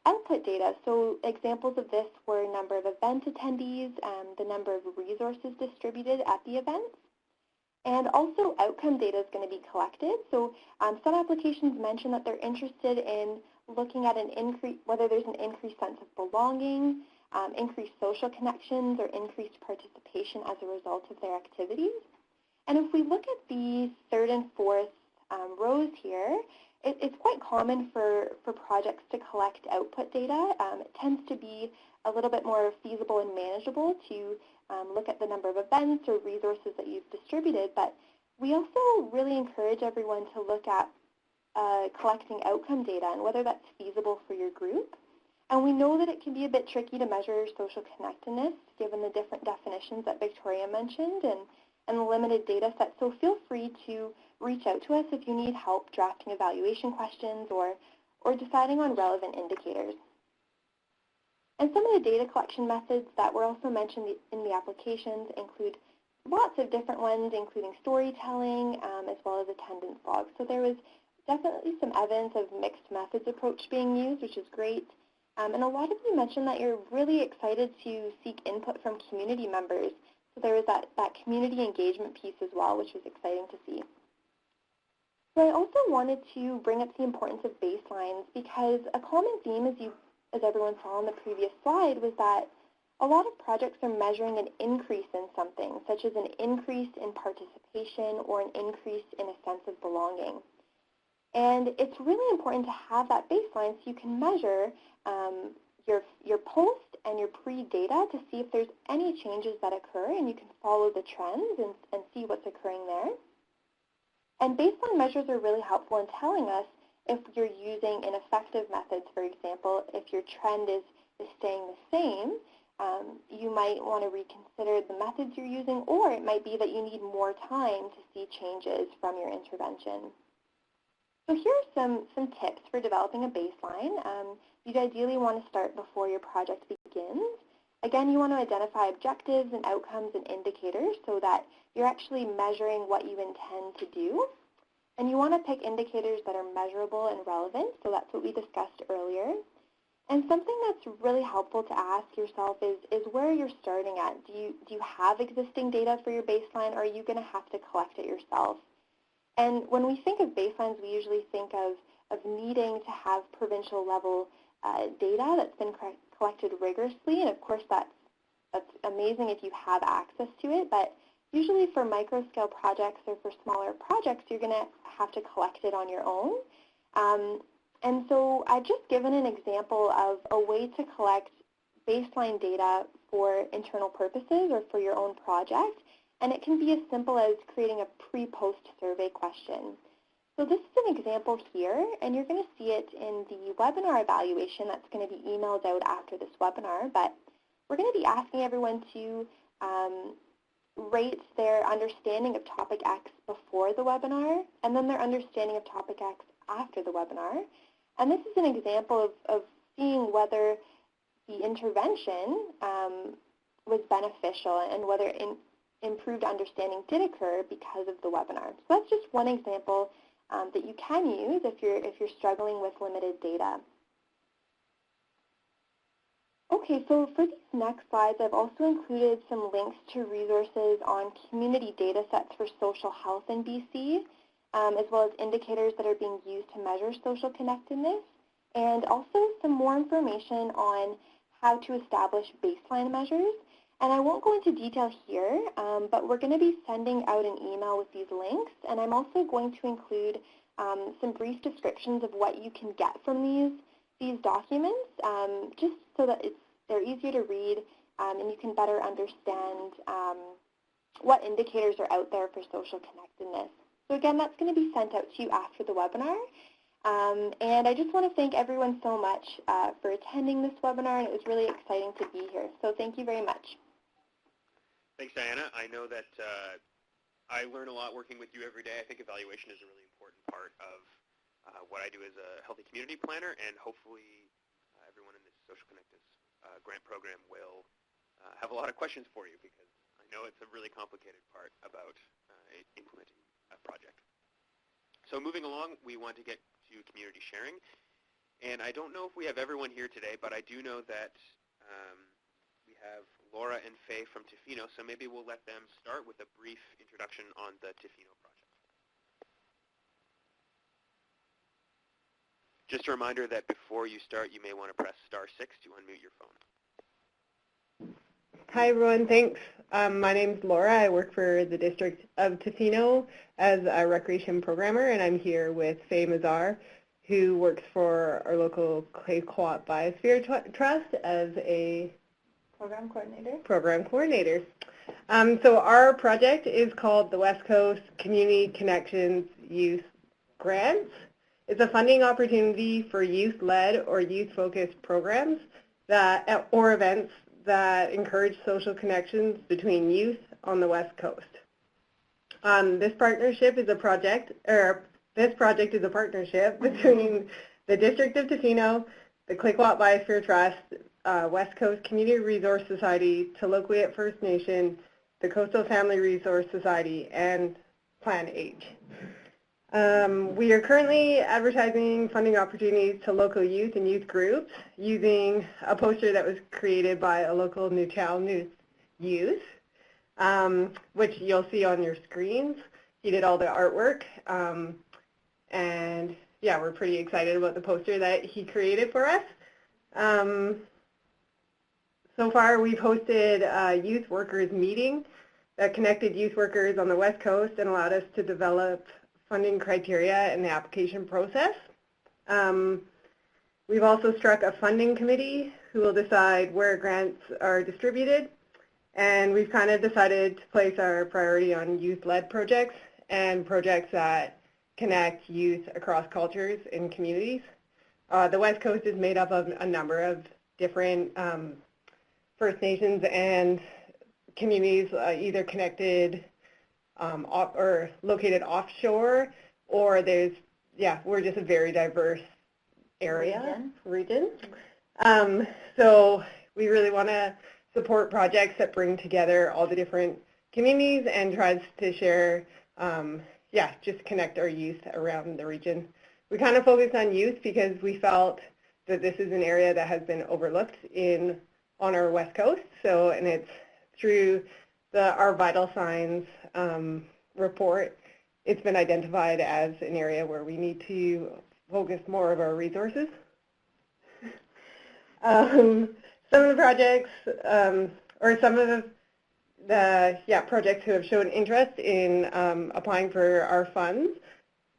output data. So examples of this were number of event attendees, the number of resources distributed at the events, and also outcome data is going to be collected. So some applications mention that they're interested in looking at an increase, whether there's an increased sense of belonging, increased social connections, or increased participation as a result of their activities. And if we look at the third and fourth rows here, it's quite common for projects to collect output data. It tends to be a little bit more feasible and manageable to look at the number of events or resources that you've distributed, but we also really encourage everyone to look at collecting outcome data and whether that's feasible for your group. And we know that it can be a bit tricky to measure social connectedness given the different definitions that Victoria mentioned and the limited data set, so feel free to reach out to us if you need help drafting evaluation questions or deciding on relevant indicators. And some of the data collection methods that were also mentioned in the applications include lots of different ones, including storytelling as well as attendance logs. So there was definitely some evidence of mixed methods approach being used, which is great. And a lot of you mentioned that you're really excited to seek input from community members. So there was that community engagement piece as well, which was exciting to see. So I also wanted to bring up the importance of baselines because a common theme, as everyone saw on the previous slide, was that a lot of projects are measuring an increase in something, such as an increase in participation or an increase in a sense of belonging. And it's really important to have that baseline so you can measure your post and your pre-data to see if there's any changes that occur, and you can follow the trends and see what's occurring there. And baseline measures are really helpful in telling us if you're using ineffective methods. For example, if your trend is staying the same, you might want to reconsider the methods you're using, or it might be that you need more time to see changes from your intervention. So here are some tips for developing a baseline. You'd ideally want to start before your project begins. Again, you want to identify objectives and outcomes and indicators so that you're actually measuring what you intend to do. And you want to pick indicators that are measurable and relevant, so that's what we discussed earlier. And something that's really helpful to ask yourself is where you're starting at. Do you have existing data for your baseline, or are you going to have to collect it yourself? And when we think of baselines, we usually think of needing to have provincial level data that's been collected rigorously, and of course that's amazing if you have access to it, but usually for micro-scale projects or for smaller projects, you're going to have to collect it on your own. And so I've just given an example of a way to collect baseline data for internal purposes or for your own project, and it can be as simple as creating a pre-post survey question. So this is an example here, and you're going to see it in the webinar evaluation that's going to be emailed out after this webinar, but we're going to be asking everyone to rate their understanding of topic X before the webinar, and then their understanding of topic X after the webinar. And this is an example of seeing whether the intervention was beneficial and whether improved understanding did occur because of the webinar. So that's just one example that you can use if you're struggling with limited data. Okay, so for these next slides, I've also included some links to resources on community data sets for social health in BC, as well as indicators that are being used to measure social connectedness, and also some more information on how to establish baseline measures. And I won't go into detail here, but we're going to be sending out an email with these links, and I'm also going to include some brief descriptions of what you can get from these documents, just so that they're easier to read and you can better understand what indicators are out there for social connectedness. So again, that's going to be sent out to you after the webinar. And I just want to thank everyone so much for attending this webinar, and it was really exciting to be here. So thank you very much. Thanks, Diana. I know that I learn a lot working with you every day. I think evaluation is a really important part of what I do as a healthy community planner, and hopefully everyone in this Social Connectedness grant program will have a lot of questions for you, because I know it's a really complicated part about implementing a project. So moving along, we want to get to community sharing. And I don't know if we have everyone here today, but I do know that we have Laura and Faye from Tofino, so maybe we'll let them start with a brief introduction on the Tofino project. Just a reminder that before you start, you may want to press *6 to unmute your phone. Hi everyone, thanks. My name's Laura. I work for the District of Tofino as a recreation programmer, and I'm here with Faye Mazar, who works for our local Clay Co-op Biosphere Trust as a program coordinator. So our project is called the West Coast Community Connections Youth Grants. It's a funding opportunity for youth-led or youth-focused programs or events that encourage social connections between youth on the West Coast. This project is a partnership between the District of Tofino, the Clay Co-op Biosphere Trust, West Coast Community Resource Society, Taloquiet First Nation, the Coastal Family Resource Society, and PlanH. We are currently advertising funding opportunities to local youth and youth groups using a poster that was created by a local Newtown youth, which you'll see on your screens. He did all the artwork, and yeah, we're pretty excited about the poster that he created for us. So far, we've hosted a youth workers meeting that connected youth workers on the West Coast and allowed us to develop funding criteria and the application process. We've also struck a funding committee who will decide where grants are distributed, and we've kind of decided to place our priority on youth-led projects and projects that connect youth across cultures and communities. The West Coast is made up of a number of different First Nations and communities, either connected or located offshore, or we're just a very diverse region. So we really want to support projects that bring together all the different communities and tries to share, just connect our youth around the region. We kind of focused on youth because we felt that this is an area that has been overlooked on our West Coast. So, and it's through our vital signs report, it's been identified as an area where we need to focus more of our resources. Some of the projects, or some of the projects who have shown interest in applying for our funds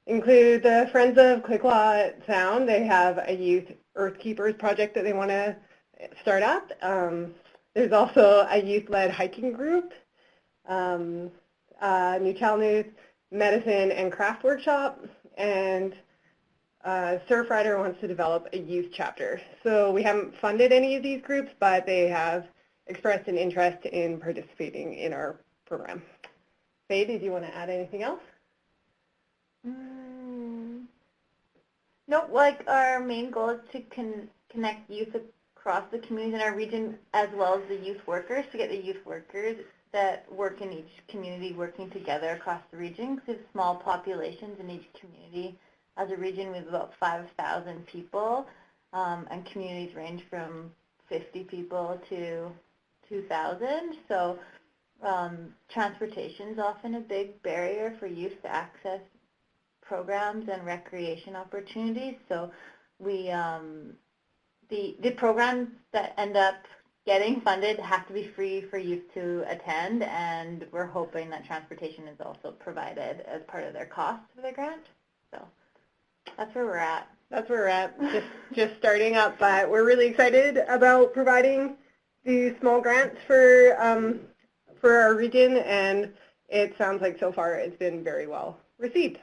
include the Friends of Kwikwa Sound. They have a youth Earth Keepers project that they want to start up. There's also a youth-led hiking group, Newtown Medicine and Craft Workshop, and Surfrider wants to develop a youth chapter. So we haven't funded any of these groups, but they have expressed an interest in participating in our program. Faye, did you want to add anything else? No, like our main goal is to connect youth across the communities in our region, as well as the youth workers, to get the youth workers that work in each community working together across the region, because we have small populations in each community. As a region, we have about 5,000 people, and communities range from 50 people to 2,000. So transportation is often a big barrier for youth to access programs and recreation opportunities. So we, the programs that end up getting funded have to be free for youth to attend, and we're hoping that transportation is also provided as part of their cost for the grant. So that's where we're at. That's where we're at, just starting up, but we're really excited about providing these small grants for our region, and it sounds like so far it's been very well received.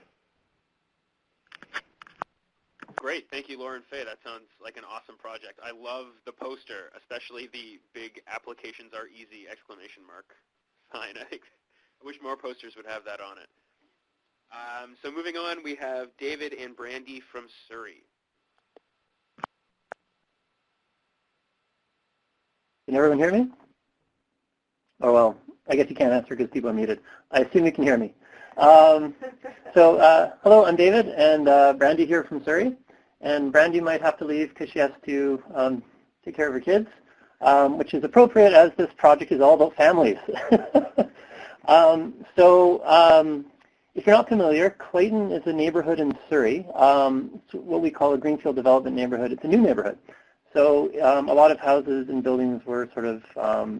Great. Thank you, Lauren Fay. That sounds like an awesome project. I love the poster, especially the big applications are easy ! Sign. I wish more posters would have that on it. So moving on, we have David and Brandy from Surrey. Can everyone hear me? Oh, well, I guess you can't answer because people are muted. I assume you can hear me. Hello, I'm David, and Brandy here from Surrey. And Brandy might have to leave because she has to take care of her kids, which is appropriate as this project is all about families. If you're not familiar, Clayton is a neighborhood in Surrey. It's what we call a greenfield development neighborhood. It's a new neighborhood. So a lot of houses and buildings were sort of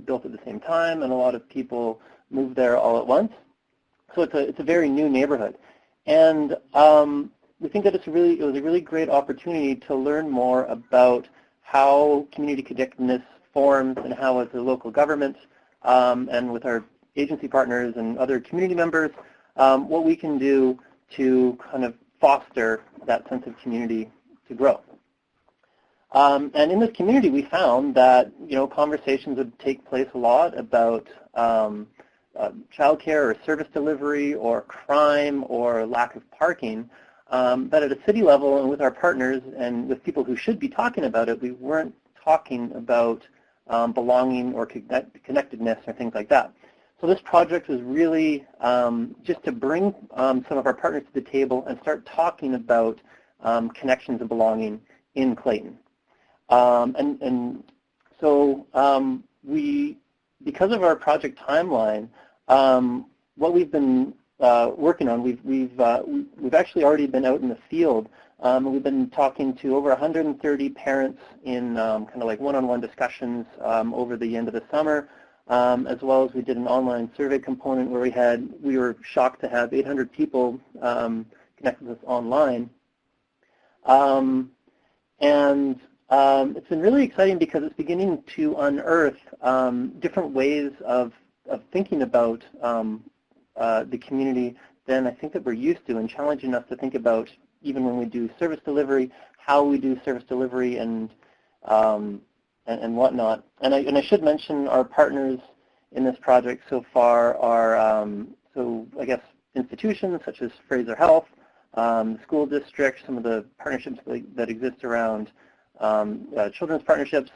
built at the same time, and a lot of people moved there all at once. So it's a very new neighborhood. And we think that it was a really great opportunity to learn more about how community connectedness forms and how as a local government and with our agency partners and other community members, what we can do to kind of foster that sense of community to grow. And in this community, we found that, conversations would take place a lot about childcare or service delivery or crime or lack of parking. But at a city level and with our partners and with people who should be talking about it, we weren't talking about belonging or connectedness or things like that. So this project was really just to bring some of our partners to the table and start talking about connections and belonging in Clayton. Because of our project timeline, what we've been working on, we've actually already been out in the field. We've been talking to over 130 parents in kind of like one-on-one discussions over the end of the summer, as well as we did an online survey component where we were shocked to have 800 people connect with us online. It's been really exciting because it's beginning to unearth different ways of thinking about the community than I think that we're used to, and challenging us to think about, even when we do service delivery, how we do service delivery and whatnot. And I should mention our partners in this project so far are, I guess, institutions such as Fraser Health, school districts, some of the partnerships that exist around children's partnerships,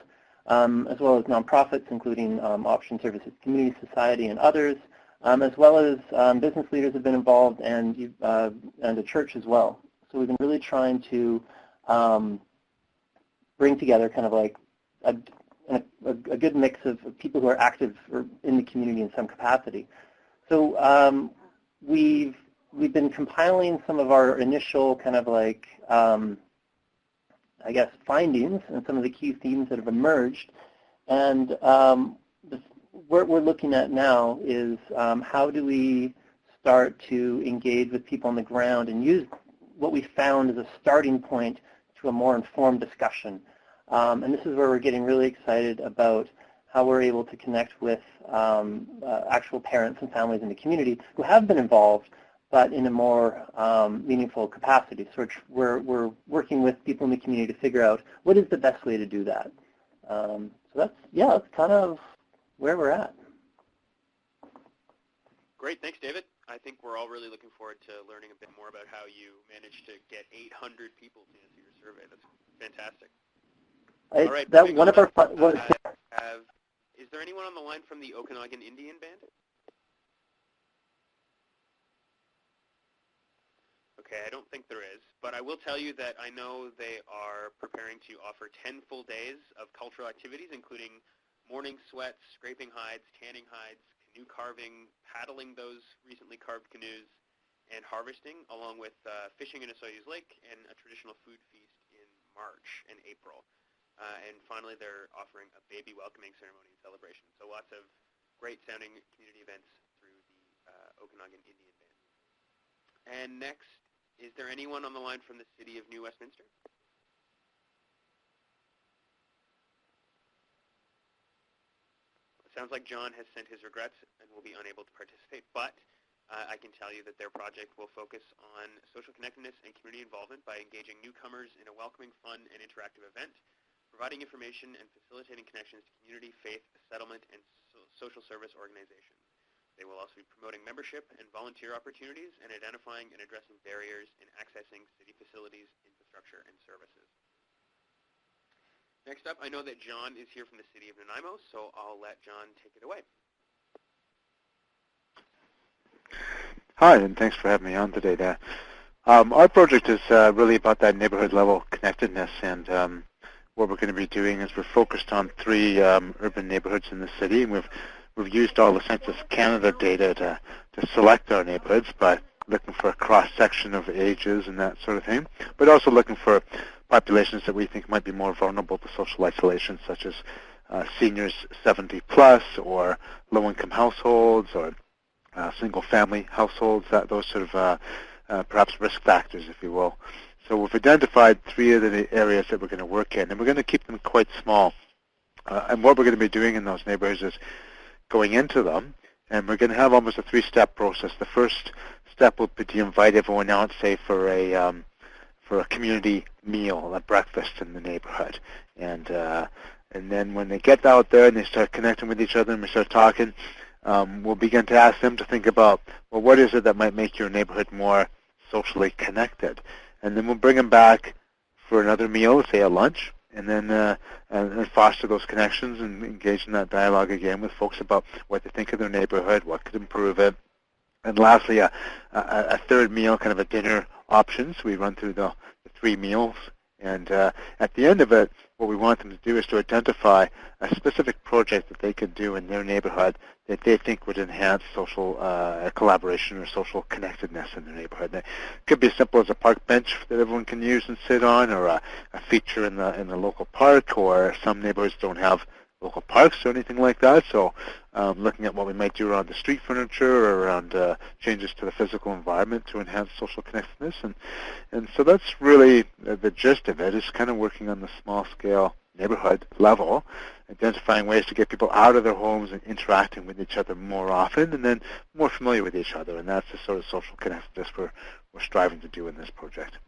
as well as nonprofits, including Option Services Community Society and others, as well as business leaders have been involved, and the church as well. So we've been really trying to bring together kind of like a good mix of people who are active or in the community in some capacity. So we've been compiling some of our initial kind of like I guess findings and some of the key themes that have emerged, and what we're looking at now is how do we start to engage with people on the ground and use what we found as a starting point to a more informed discussion. And this is where we're getting really excited about how we're able to connect with actual parents and families in the community who have been involved, but in a more meaningful capacity. So we're working with people in the community to figure out what is the best way to do that. So that's kind of where we're at. Great, thanks, David. I think we're all really looking forward to learning a bit more about how you managed to get 800 people to answer your survey. That's fantastic. All right. That one of our is there anyone on the line from the Okanagan Indian Band? Okay, I don't think there is, but I will tell you that I know they are preparing to offer 10 full days of cultural activities, including morning sweats, scraping hides, tanning hides, canoe carving, paddling those recently carved canoes, and harvesting, along with fishing in Osoyoos Lake and a traditional food feast in March and April. And finally, they're offering a baby welcoming ceremony and celebration. So lots of great-sounding community events through the Okanagan Indian Band. And next, is there anyone on the line from the City of New Westminster? It sounds like John has sent his regrets and will be unable to participate, but I can tell you that their project will focus on social connectedness and community involvement by engaging newcomers in a welcoming, fun, and interactive event, providing information and facilitating connections to community, faith, settlement, and social service organizations. They will also be promoting membership and volunteer opportunities and identifying and addressing barriers in accessing city facilities, infrastructure, and services. Next up, I know that John is here from the City of Nanaimo, so I'll let John take it away. Hi, and thanks for having me on today, Dan. Our project is really about that neighborhood-level connectedness, and what we're going to be doing is we're focused on 3 urban neighborhoods in the city, and we've used all the Census Canada data to select our neighborhoods by looking for a cross-section of ages and that sort of thing, but also looking for populations that we think might be more vulnerable to social isolation, such as seniors 70 plus, or low-income households, or single-family households, those sort of perhaps risk factors, if you will. So we've identified 3 of the areas that we're going to work in, and we're going to keep them quite small. And what we're going to be doing in those neighborhoods is going into them, and we're going to have almost a 3-step process. The first step will be to invite everyone out, say, for a community meal, a breakfast in the neighborhood. And then when they get out there and they start connecting with each other and we start talking, we'll begin to ask them to think about, well, what is it that might make your neighborhood more socially connected? And then we'll bring them back for another meal, say a lunch, and then and foster those connections and engage in that dialogue again with folks about what they think of their neighborhood, what could improve it. And lastly, a third meal, kind of a dinner option. So we run through the 3 meals. And at the end of it, what we want them to do is to identify a specific project that they could do in their neighborhood that they think would enhance social collaboration or social connectedness in their neighborhood. It could be as simple as a park bench that everyone can use and sit on, or a feature in the local park, or some neighborhoods don't have local parks or anything like that. So looking at what we might do around the street furniture or around changes to the physical environment to enhance social connectedness. And so that's really the gist of it, is kind of working on the small scale neighborhood level, identifying ways to get people out of their homes and interacting with each other more often, and then more familiar with each other. And that's the sort of social connectedness we're striving to do in this project.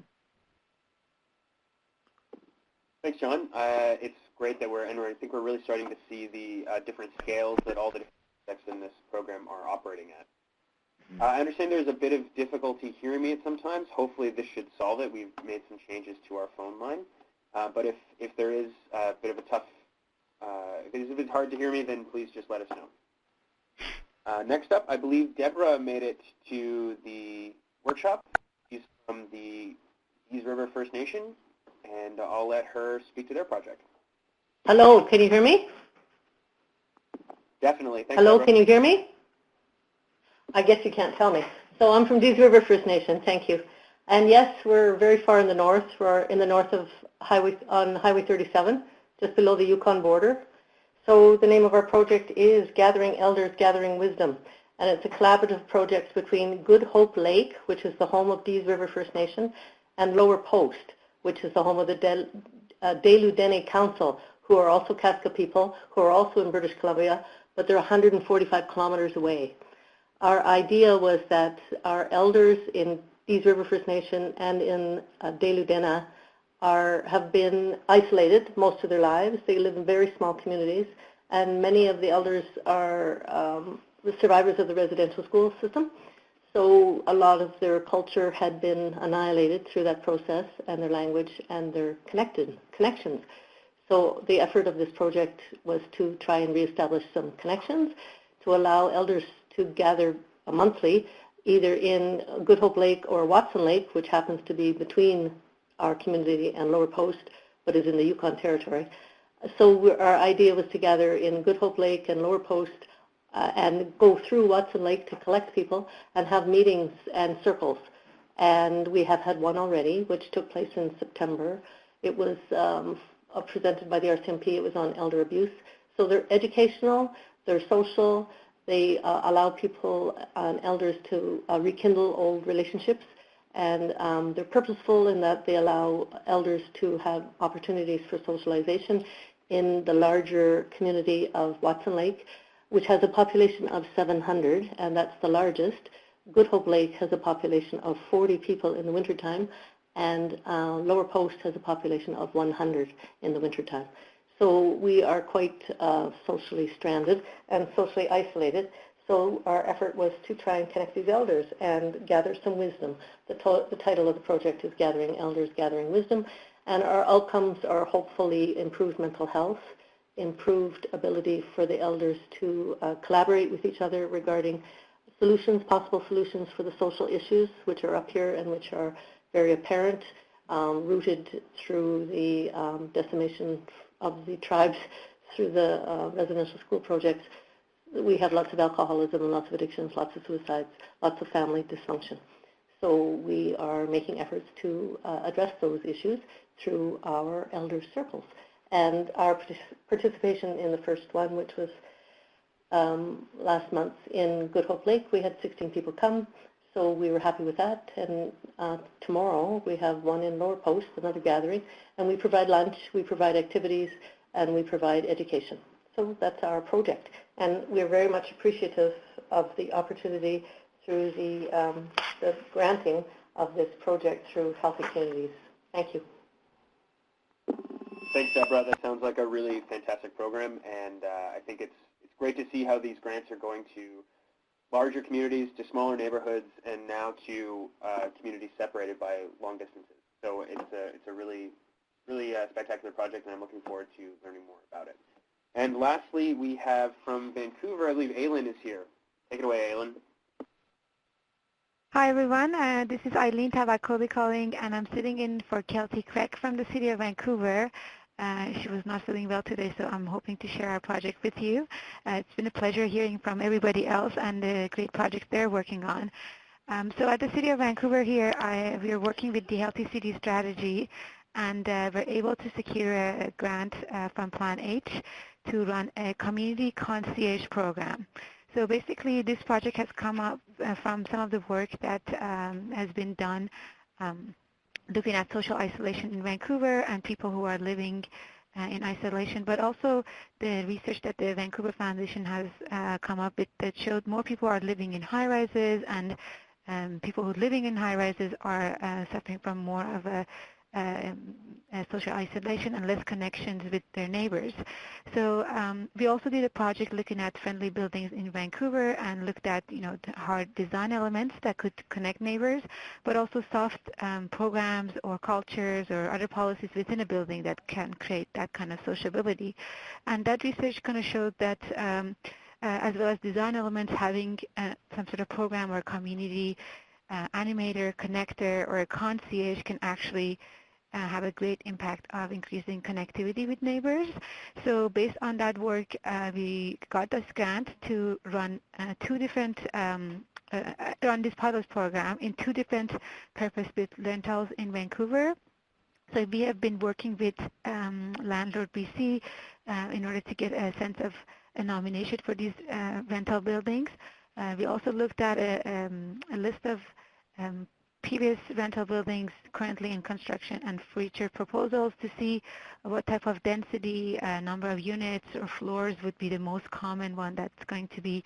Thanks, John. It's great that I think we're really starting to see the different scales that all the different aspects in this program are operating at. I understand there's a bit of difficulty hearing me sometimes. Hopefully this should solve it. We've made some changes to our phone line. But if there is a bit of a tough, if it is a bit hard to hear me, then please just let us know. Next up, I believe Deborah made it to the workshop. She's from the Dease River First Nation, and I'll let her speak to their project. Hello, can you hear me? Definitely. Thanks, Hello, Deborah. can you hear me? I guess you can't tell me. So I'm from Dease River First Nation, thank you. And yes, we're very far in the north. We're in the north of Highway 37, just below the Yukon border. So the name of our project is Gathering Elders, Gathering Wisdom. And it's a collaborative project between Good Hope Lake, which is the home of Dease River First Nation, and Lower Post, which is the home of the Deludene Council, who are also Casca people, who are also in British Columbia, but they're 145 kilometers away. Our idea was that our elders in Dease River First Nation and in Deludene have been isolated most of their lives. They live in very small communities, and many of the elders are survivors of the residential school system. So a lot of their culture had been annihilated through that process, and their language and their connections. So the effort of this project was to try and reestablish some connections to allow elders to gather monthly, either in Good Hope Lake or Watson Lake, which happens to be between our community and Lower Post, but is in the Yukon Territory. So our idea was to gather in Good Hope Lake and Lower Post and go through Watson Lake to collect people and have meetings and circles. And we have had one already, which took place in September. It was presented by the RCMP. It was on elder abuse. So they're educational, they're social, they allow people and elders to rekindle old relationships, and they're purposeful in that they allow elders to have opportunities for socialization in the larger community of Watson Lake, which has a population of 700, and that's the largest. Good Hope Lake has a population of 40 people in the wintertime, and Lower Post has a population of 100 in the wintertime. So we are quite socially stranded and socially isolated. So our effort was to try and connect these elders and gather some wisdom. The title of the project is Gathering Elders, Gathering Wisdom, and our outcomes are hopefully improved mental health, improved ability for the elders to collaborate with each other regarding solutions, possible solutions for the social issues which are up here and which are very apparent, rooted through the decimation of the tribes through the residential school projects. We have lots of alcoholism and lots of addictions, lots of suicides, lots of family dysfunction. So we are making efforts to address those issues through our elder circles. And our participation in the first one, which was last month in Good Hope Lake, we had 16 people come, so we were happy with that. And tomorrow we have one in Lower Post, another gathering, and we provide lunch, we provide activities, and we provide education. So that's our project. And we're very much appreciative of the opportunity through the granting of this project through Healthy Communities. Thank you. Thanks, Deborah. That sounds like a really fantastic program, and I think it's great to see how these grants are going to larger communities, to smaller neighborhoods, and now to communities separated by long distances. So it's a really spectacular project, and I'm looking forward to learning more about it. And lastly, we have from Vancouver, I believe Aileen is here. Take it away, Aileen. Hi, everyone. This is Eileen Tabakobi calling, and I'm sitting in for Kelty Craig from the City of Vancouver. She was not feeling well today, so I'm hoping to share our project with you. It's been a pleasure hearing from everybody else and the great projects they're working on. So at the City of Vancouver here, we are working with the Healthy City Strategy, and we're able to secure a grant from PlanH to run a community concierge program. So basically, this project has come up from some of the work that has been done looking at social isolation in Vancouver and people who are living in isolation, but also the research that the Vancouver Foundation has come up with that showed more people are living in high-rises, and people who are living in high-rises are suffering from more of a social isolation and less connections with their neighbors. So we also did a project looking at friendly buildings in Vancouver and looked at, the hard design elements that could connect neighbors, but also soft programs or cultures or other policies within a building that can create that kind of sociability. And that research kind of showed that as well as design elements, having some sort of program or community animator, connector, or a concierge can actually have a great impact of increasing connectivity with neighbors. So based on that work, we got this grant to run run this pilot program in 2 different purpose-built rentals in Vancouver. So we have been working with Landlord BC in order to get a sense of a nomination for these rental buildings. We also looked at a list of previous rental buildings currently in construction and future proposals to see what type of density, number of units or floors would be the most common one that's going to be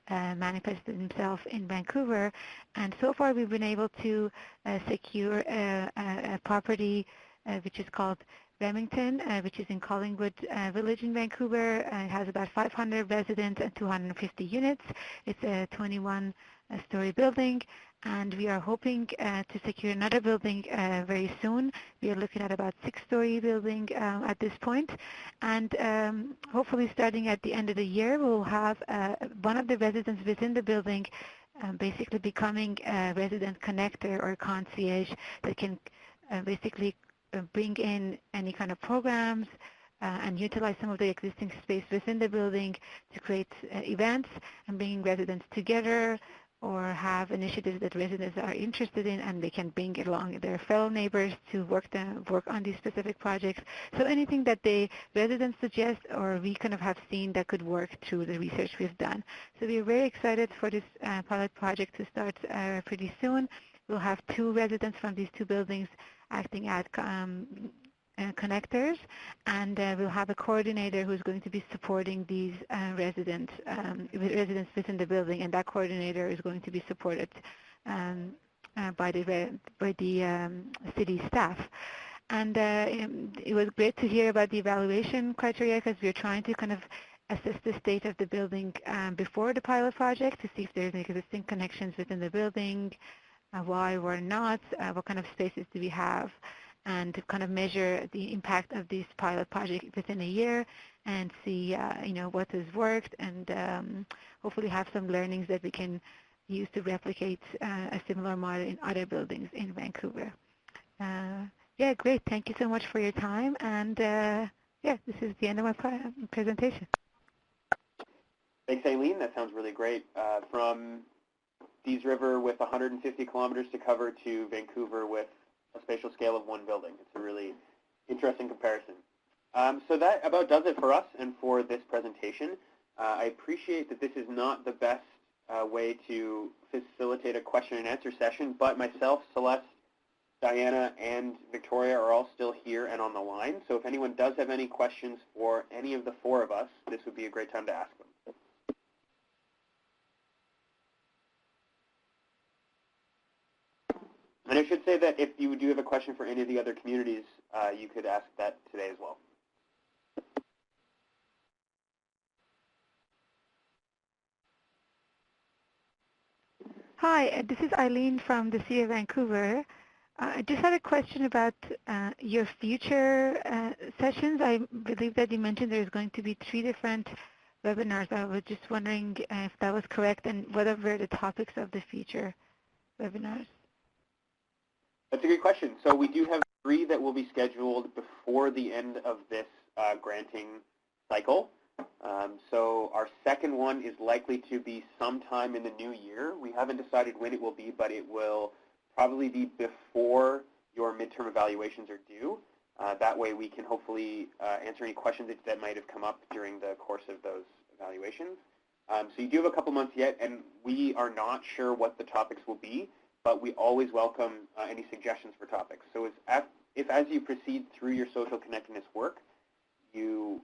manifested itself in Vancouver. And so far we've been able to secure a property which is called Remington, which is in Collingwood Village in Vancouver. It has about 500 residents and 250 units. It's a 21-story building, and we are hoping to secure another building very soon. We are looking at about 6-story building at this point, and hopefully starting at the end of the year, we'll have one of the residents within the building basically becoming a resident connector or concierge that can basically bring in any kind of programs and utilize some of the existing space within the building to create events and bringing residents together, or have initiatives that residents are interested in and they can bring along their fellow neighbors to work on these specific projects. So anything that the residents suggest or we kind of have seen that could work through the research we've done. So we're very excited for this pilot project to start pretty soon. We'll have 2 residents from these 2 buildings acting as connectors, and we'll have a coordinator who's going to be supporting these residents within the building, and that coordinator is going to be supported by the city staff. And it was great to hear about the evaluation criteria, because we're trying to kind of assess the state of the building before the pilot project to see if there's existing connections within the building, why or not, what kind of spaces do we have, and to kind of measure the impact of this pilot project within a year and see what has worked, and hopefully have some learnings that we can use to replicate a similar model in other buildings in Vancouver. Yeah, great. Thank you so much for your time, and yeah, this is the end of my presentation. Thanks, Aileen. That sounds really great. From Dease River with 150 kilometers to cover to Vancouver with a spatial scale of 1 building. It's a really interesting comparison. So that about does it for us and for this presentation. I appreciate that this is not the best way to facilitate a question and answer session, but myself, Celeste, Diana, and Victoria are all still here and on the line. So if anyone does have any questions for any of the 4 of us, this would be a great time to ask them. And I should say that if you do have a question for any of the other communities, you could ask that today as well. Hi, this is Eileen from the City of Vancouver. I just had a question about your future sessions. I believe that you mentioned there's going to be 3 different webinars. I was just wondering if that was correct, and what were the topics of the future webinars? That's a good question. So we do have 3 that will be scheduled before the end of this granting cycle. So our second one is likely to be sometime in the new year. We haven't decided when it will be, but it will probably be before your midterm evaluations are due. That way we can hopefully answer any questions that might have come up during the course of those evaluations. So you do have a couple months yet, and we are not sure what the topics will be, but we always welcome any suggestions for topics. So if as you proceed through your social connectedness work, you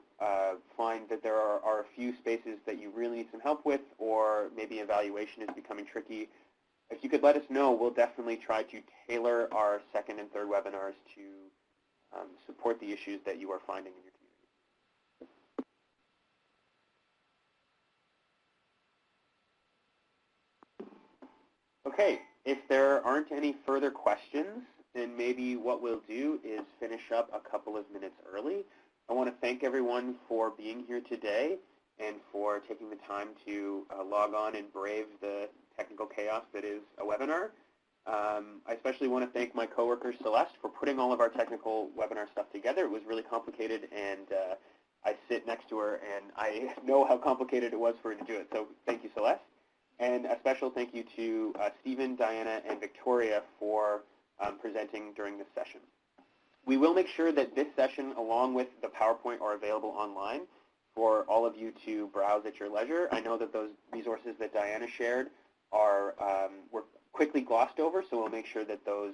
find that there are a few spaces that you really need some help with, or maybe evaluation is becoming tricky, if you could let us know, we'll definitely try to tailor our second and third webinars to support the issues that you are finding in your community. Okay, if there aren't any further questions, then maybe what we'll do is finish up a couple of minutes early. I want to thank everyone for being here today and for taking the time to log on and brave the technical chaos that is a webinar. I especially want to thank my coworker Celeste for putting all of our technical webinar stuff together. It was really complicated, and I sit next to her, and I know how complicated it was for her to do it. So thank you, Celeste. And a special thank you to Stephen, Diana, and Victoria for presenting during this session. We will make sure that this session, along with the PowerPoint, are available online for all of you to browse at your leisure. I know that those resources that Diana shared were quickly glossed over, so we'll make sure that those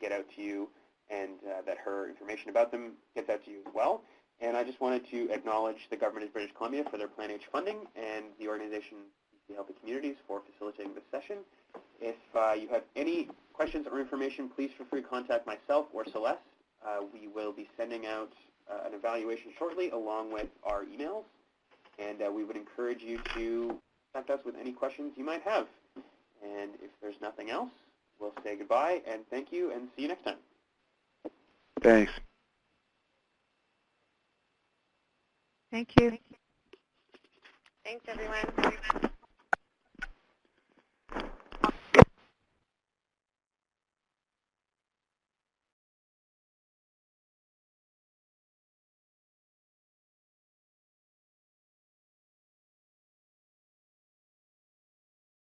get out to you, and that her information about them gets out to you as well. And I just wanted to acknowledge the Government of British Columbia for their PlanH funding, and the organization Healthy Communities for facilitating this session. If you have any questions or information, please feel free to contact myself or Celeste we will be sending out an evaluation shortly along with our emails, and we would encourage you to contact us with any questions you might have. And if there's nothing else, we'll say goodbye and thank you and see you next time. Thanks. Thank you. Thanks, everyone.